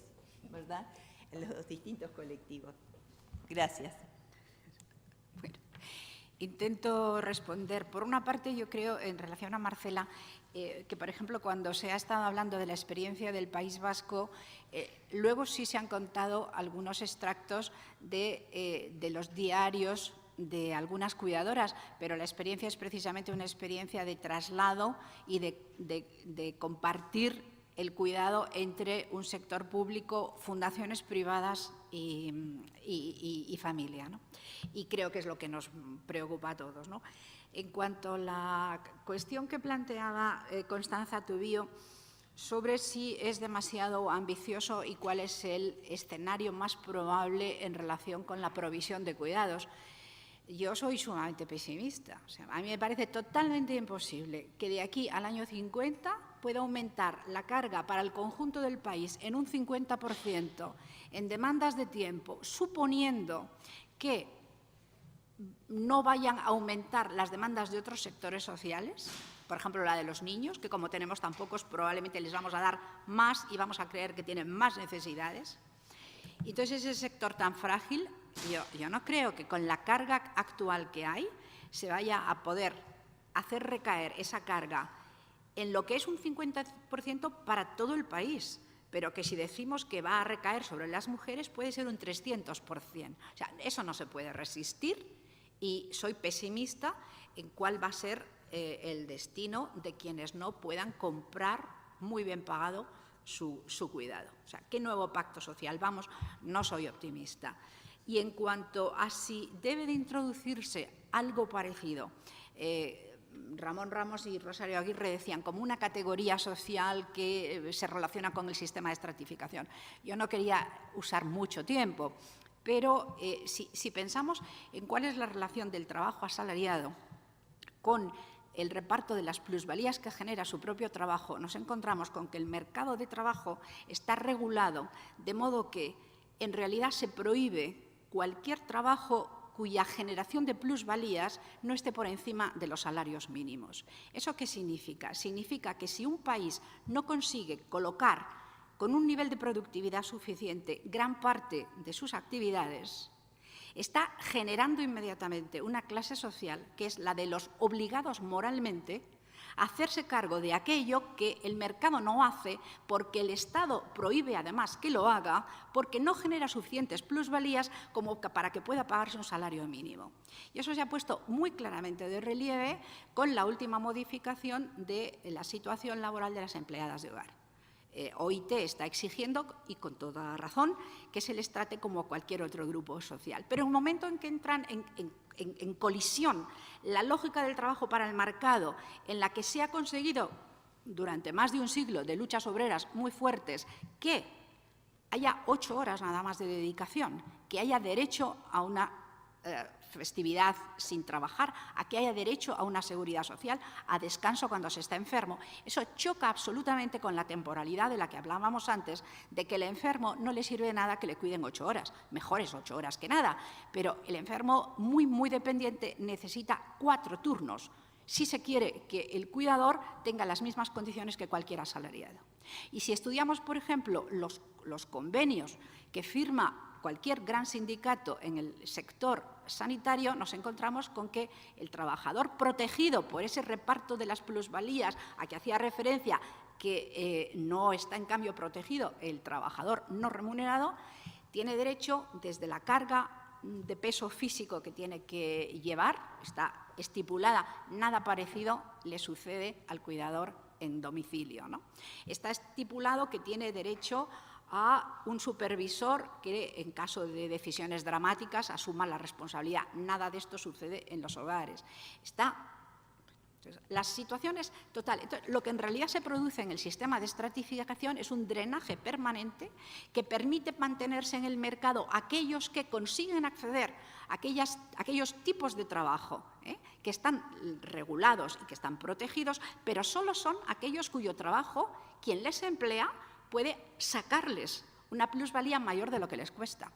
S5: ¿verdad?, en los distintos colectivos. Gracias.
S1: Bueno, intento responder. Por una parte, yo creo, en relación a Marcela, que, por ejemplo, cuando se ha estado hablando de la experiencia del País Vasco, luego sí se han contado algunos extractos de los diarios de algunas cuidadoras, pero la experiencia es precisamente una experiencia de traslado y de compartir el cuidado entre un sector público, fundaciones privadas y familia, ¿no? Y creo que es lo que nos preocupa a todos, ¿no? En cuanto a la cuestión que planteaba Constanza Tubío sobre si es demasiado ambicioso y cuál es el escenario más probable en relación con la provisión de cuidados, yo soy sumamente pesimista. O sea, a mí me parece totalmente imposible que de aquí al año 50 pueda aumentar la carga para el conjunto del país en un 50% en demandas de tiempo, suponiendo que no vayan a aumentar las demandas de otros sectores sociales, por ejemplo, la de los niños, que como tenemos tan pocos, probablemente les vamos a dar más y vamos a creer que tienen más necesidades. Entonces, ese sector tan frágil, yo no creo que con la carga actual que hay se vaya a poder hacer recaer esa carga en lo que es un 50% para todo el país, pero que si decimos que va a recaer sobre las mujeres puede ser un 300%. O sea, eso no se puede resistir y soy pesimista en cuál va a ser el destino de quienes no puedan comprar muy bien pagado su cuidado. O sea, ¿qué nuevo pacto social vamos? No soy optimista. Y en cuanto a si debe de introducirse algo parecido, Ramón Ramos y Rosario Aguirre decían como una categoría social que se relaciona con el sistema de estratificación. Yo no quería usar mucho tiempo, pero si pensamos en cuál es la relación del trabajo asalariado con el reparto de las plusvalías que genera su propio trabajo, nos encontramos con que el mercado de trabajo está regulado de modo que en realidad se prohíbe cualquier trabajo cuya generación de plusvalías no esté por encima de los salarios mínimos. ¿Eso qué significa? Significa que si un país no consigue colocar con un nivel de productividad suficiente gran parte de sus actividades, está generando inmediatamente una clase social que es la de los obligados moralmente a hacerse cargo de aquello que el mercado no hace porque el Estado prohíbe además que lo haga, porque no genera suficientes plusvalías como para que pueda pagarse un salario mínimo. Y eso se ha puesto muy claramente de relieve con la última modificación de la situación laboral de las empleadas de hogar. OIT está exigiendo, y con toda razón, que se les trate como cualquier otro grupo social. Pero en el momento en que entran en colisión la lógica del trabajo para el mercado, en la que se ha conseguido durante más de un siglo de luchas obreras muy fuertes que haya 8 horas nada más de dedicación, que haya derecho a una festividad sin trabajar, a que haya derecho a una seguridad social, a descanso cuando se está enfermo. Eso choca absolutamente con la temporalidad de la que hablábamos antes, de que el enfermo no le sirve de nada que le cuiden 8 horas, mejores 8 horas que nada, pero el enfermo muy dependiente necesita 4 turnos, si se quiere que el cuidador tenga las mismas condiciones que cualquier asalariado. Y si estudiamos, por ejemplo, los convenios que firma cualquier gran sindicato en el sector sanitario, nos encontramos con que el trabajador protegido por ese reparto de las plusvalías a que hacía referencia, que no está en cambio protegido el trabajador no remunerado, tiene derecho desde la carga de peso físico que tiene que llevar, está estipulada, nada parecido le sucede al cuidador en domicilio, ¿no? Está estipulado que tiene derecho a un supervisor que, en caso de decisiones dramáticas, asuma la responsabilidad. Nada de esto sucede en los hogares. Las situaciones total. Entonces, lo que en realidad se produce en el sistema de estratificación es un drenaje permanente que permite mantenerse en el mercado aquellos que consiguen acceder a aquellos tipos de trabajo que están regulados y que están protegidos, pero solo son aquellos cuyo trabajo, quien les emplea, puede sacarles una plusvalía mayor de lo que les cuesta.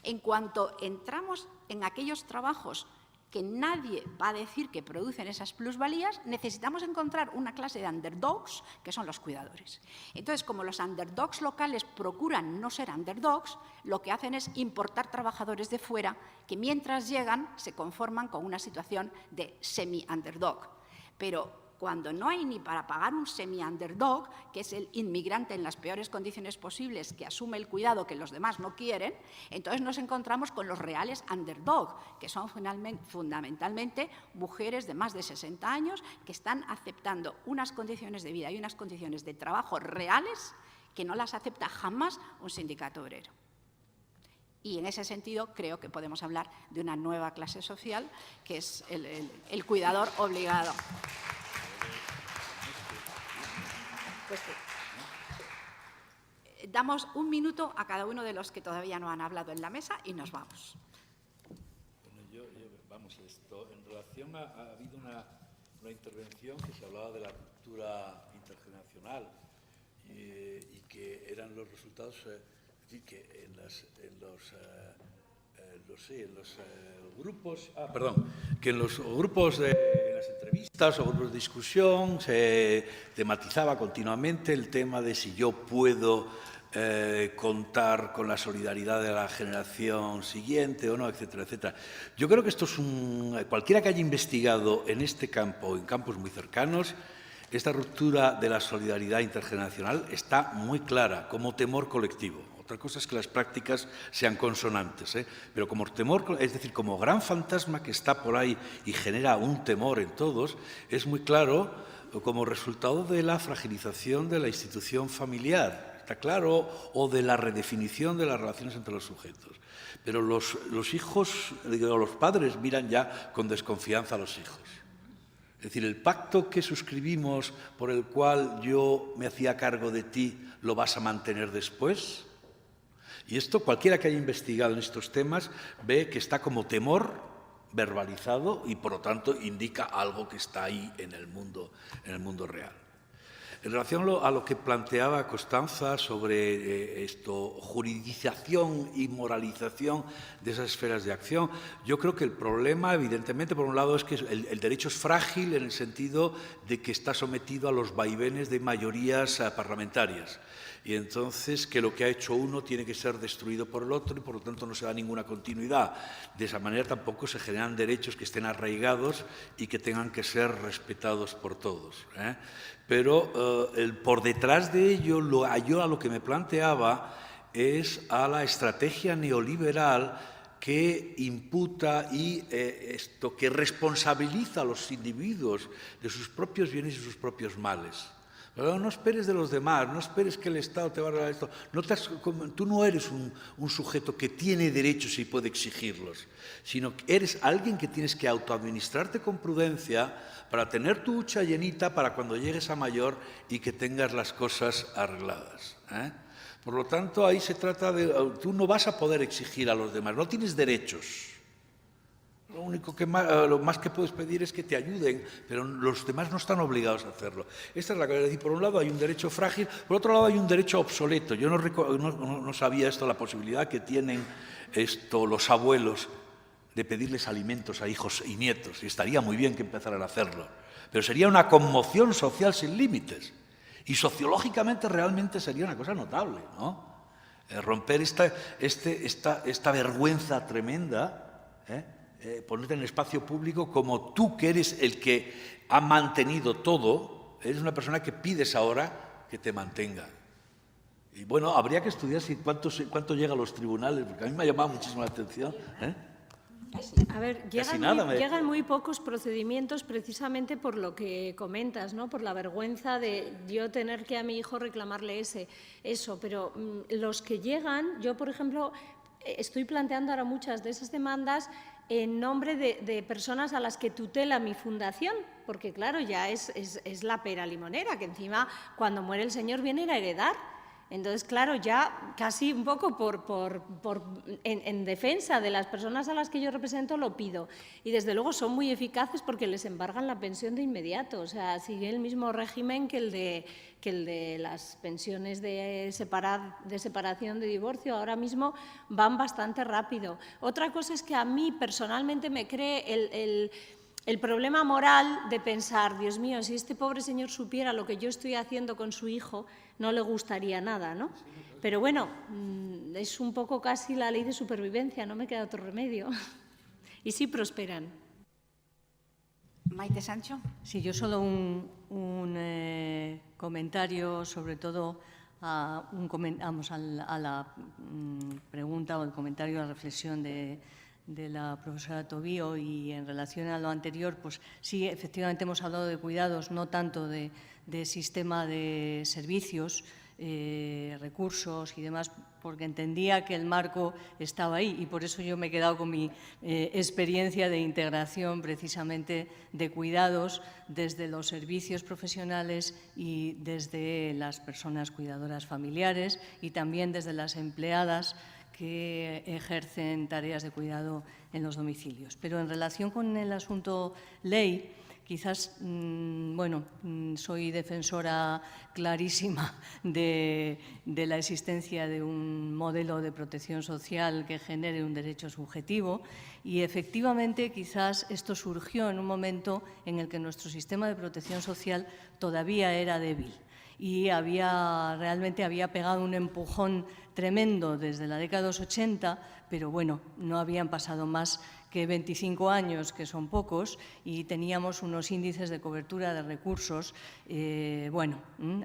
S1: En cuanto entramos en aquellos trabajos que nadie va a decir que producen esas plusvalías, necesitamos encontrar una clase de underdogs, que son los cuidadores. Entonces, como los underdogs locales procuran no ser underdogs, lo que hacen es importar trabajadores de fuera que mientras llegan se conforman con una situación de semi-underdog. Pero cuando no hay ni para pagar un semi-underdog, que es el inmigrante en las peores condiciones posibles que asume el cuidado que los demás no quieren, entonces nos encontramos con los reales underdog, que son fundamentalmente mujeres de más de 60 años que están aceptando unas condiciones de vida y unas condiciones de trabajo reales que no las acepta jamás un sindicato obrero. Y en ese sentido creo que podemos hablar de una nueva clase social, que es el cuidador obligado. Damos un minuto a cada uno de los que todavía no han hablado en la mesa y nos vamos.
S2: Bueno, vamos, en relación ha habido una intervención que se hablaba de la ruptura intergeneracional y que eran los resultados, que en los grupos, que en los grupos en las entrevistas o grupos de discusión se tematizaba continuamente el tema de si yo puedo contar con la solidaridad de la generación siguiente o no, etcétera, etcétera. Yo creo que esto es cualquiera que haya investigado en este campo o en campos muy cercanos, esta ruptura de la solidaridad intergeneracional está muy clara como temor colectivo. Otra cosa es que las prácticas sean consonantes, pero como temor, es decir, como gran fantasma que está por ahí y genera un temor en todos, es muy claro como resultado de la fragilización de la institución familiar, está claro, o de la redefinición de las relaciones entre los sujetos. Pero los hijos, los padres miran ya con desconfianza a los hijos. Es decir, el pacto que suscribimos por el cual yo me hacía cargo de ti, ¿lo vas a mantener después? Y esto, cualquiera que haya investigado en estos temas, ve que está como temor verbalizado y, por lo tanto, indica algo que está ahí en el mundo real. En relación a lo que planteaba Constanza sobre juridización y moralización de esas esferas de acción, yo creo que el problema, evidentemente, por un lado, es que el derecho es frágil en el sentido de que está sometido a los vaivenes de mayorías parlamentarias. Y entonces que lo que ha hecho uno tiene que ser destruido por el otro y por lo tanto no se da ninguna continuidad. De esa manera tampoco se generan derechos que estén arraigados y que tengan que ser respetados por todos. Pero por detrás de ello, yo a lo que me planteaba es a la estrategia neoliberal que imputa y que responsabiliza a los individuos de sus propios bienes y sus propios males. No esperes de los demás, no esperes que el Estado te va a regalar esto. Tú no eres un sujeto que tiene derechos y puede exigirlos, sino que eres alguien que tienes que autoadministrarte con prudencia para tener tu hucha llenita para cuando llegues a mayor y que tengas las cosas arregladas, ¿eh? Por lo tanto, ahí se trata de... Tú no vas a poder exigir a los demás, no tienes derechos. Lo más que puedes pedir es que te ayuden, pero los demás no están obligados a hacerlo. Esta es la cosa. Es decir, por un lado hay un derecho frágil, por otro lado hay un derecho obsoleto. Yo no sabía esto, la posibilidad que tienen los abuelos de pedirles alimentos a hijos y nietos, y estaría muy bien que empezaran a hacerlo, pero sería una conmoción social sin límites, y sociológicamente realmente sería una cosa notable, ¿no? Romper esta vergüenza tremenda, ponerte en el espacio público como tú, que eres el que ha mantenido todo, eres una persona que pides ahora que te mantenga. Y bueno, habría que estudiar cuánto llega a los tribunales, porque a mí me ha llamado muchísimo la atención, ¿eh?
S3: A ver, llegan muy pocos procedimientos precisamente por lo que comentas, ¿no? Por la vergüenza de yo tener que a mi hijo reclamarle eso. Pero los que llegan, yo, por ejemplo, estoy planteando ahora muchas de esas demandas en nombre de personas a las que tutela mi fundación, porque, claro, ya es la pera limonera, que encima cuando muere el señor viene a heredar. Entonces, claro, ya casi un poco en defensa de las personas a las que yo represento lo pido. Y desde luego son muy eficaces porque les embargan la pensión de inmediato. O sea, sigue el mismo régimen que el de las pensiones de separación, de divorcio. Ahora mismo van bastante rápido. Otra cosa es que a mí personalmente me cree el problema moral de pensar, Dios mío, si este pobre señor supiera lo que yo estoy haciendo con su hijo, no le gustaría nada, ¿no? Pero bueno, es un poco casi la ley de supervivencia, no me queda otro remedio. Y sí prosperan.
S1: Maite Sancho.
S4: Sí, yo solo un comentario, sobre todo a la pregunta o el comentario, a la reflexión de la profesora Tobío, y en relación a lo anterior, pues sí, efectivamente hemos hablado de cuidados, no tanto de sistema de servicios, recursos y demás, porque entendía que el marco estaba ahí, y por eso yo me he quedado con mi experiencia de integración precisamente de cuidados desde los servicios profesionales y desde las personas cuidadoras familiares y también desde las empleadas que ejercen tareas de cuidado en los domicilios. Pero en relación con el asunto ley, quizás, bueno, soy defensora clarísima de la existencia de un modelo de protección social que genere un derecho subjetivo, y efectivamente quizás esto surgió en un momento en el que nuestro sistema de protección social todavía era débil y realmente había pegado un empujón tremendo desde la década de los 80, pero bueno, no habían pasado más que 25 años, que son pocos, y teníamos unos índices de cobertura de recursos,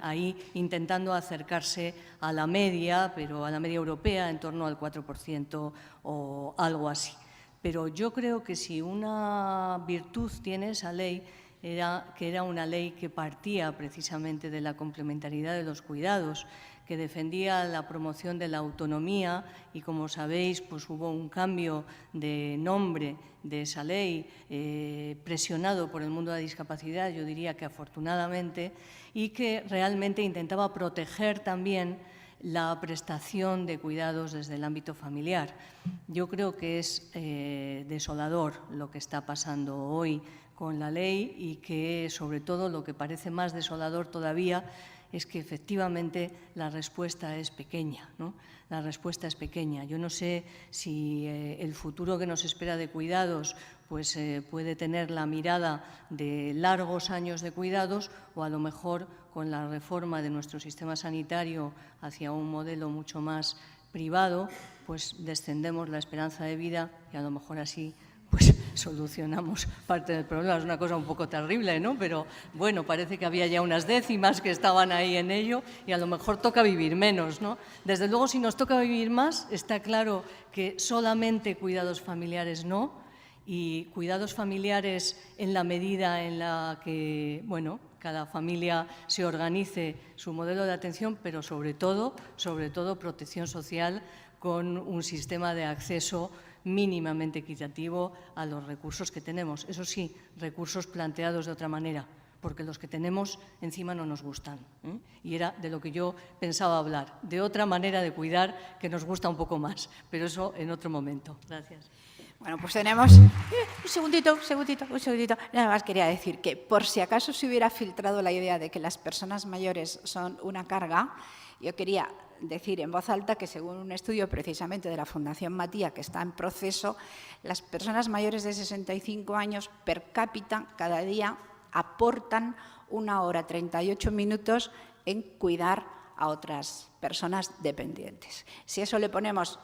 S4: ahí intentando acercarse a la media, pero a la media europea, en torno al 4% o algo así. Pero yo creo que si una virtud tiene esa ley, que era una ley que partía precisamente de la complementariedad de los cuidados, que defendía la promoción de la autonomía, y como sabéis, pues hubo un cambio de nombre de esa ley, presionado por el mundo de la discapacidad, yo diría que afortunadamente, y que realmente intentaba proteger también la prestación de cuidados desde el ámbito familiar. Yo creo que es desolador lo que está pasando hoy con la ley, y que, sobre todo, lo que parece más desolador todavía es que efectivamente la respuesta es pequeña, ¿no? La respuesta es pequeña. Yo no sé si el futuro que nos espera de cuidados pues, puede tener la mirada de largos años de cuidados, o a lo mejor con la reforma de nuestro sistema sanitario hacia un modelo mucho más privado, pues descendemos la esperanza de vida y a lo mejor así pues solucionamos parte del problema. Es una cosa un poco terrible, ¿no? Pero bueno, parece que había ya unas décimas que estaban ahí en ello, y a lo mejor toca vivir menos, ¿no? Desde luego, si nos toca vivir más, está claro que solamente cuidados familiares no, y cuidados familiares en la medida en la que, bueno, cada familia se organice su modelo de atención, pero sobre todo, protección social con un sistema de acceso mínimamente equitativo a los recursos que tenemos. Eso sí, recursos planteados de otra manera, porque los que tenemos encima no nos gustan. Y era de lo que yo pensaba hablar, de otra manera de cuidar que nos gusta un poco más, pero eso en otro momento. Gracias.
S1: Bueno, pues tenemos… un segundito. Nada más quería decir que, por si acaso se hubiera filtrado la idea de que las personas mayores son una carga, yo quería decir en voz alta que, según un estudio precisamente de la Fundación Matia, que está en proceso, las personas mayores de 65 años per cápita cada día aportan 1 hora 38 minutos en cuidar a otras personas dependientes. Si eso le ponemos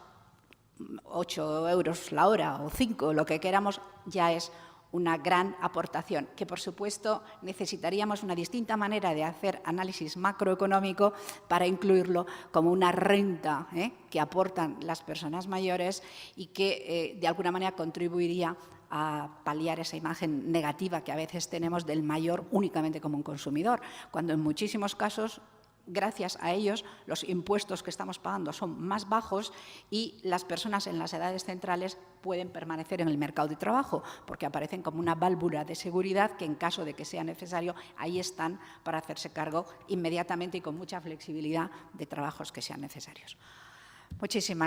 S1: 8 euros la hora o 5, lo que queramos, ya es una gran aportación, que por supuesto necesitaríamos una distinta manera de hacer análisis macroeconómico para incluirlo como una renta que aportan las personas mayores y que de alguna manera contribuiría a paliar esa imagen negativa que a veces tenemos del mayor únicamente como un consumidor, cuando en muchísimos casos, gracias a ellos, los impuestos que estamos pagando son más bajos y las personas en las edades centrales pueden permanecer en el mercado de trabajo porque aparecen como una válvula de seguridad que, en caso de que sea necesario, ahí están para hacerse cargo inmediatamente y con mucha flexibilidad de trabajos que sean necesarios. Muchísimas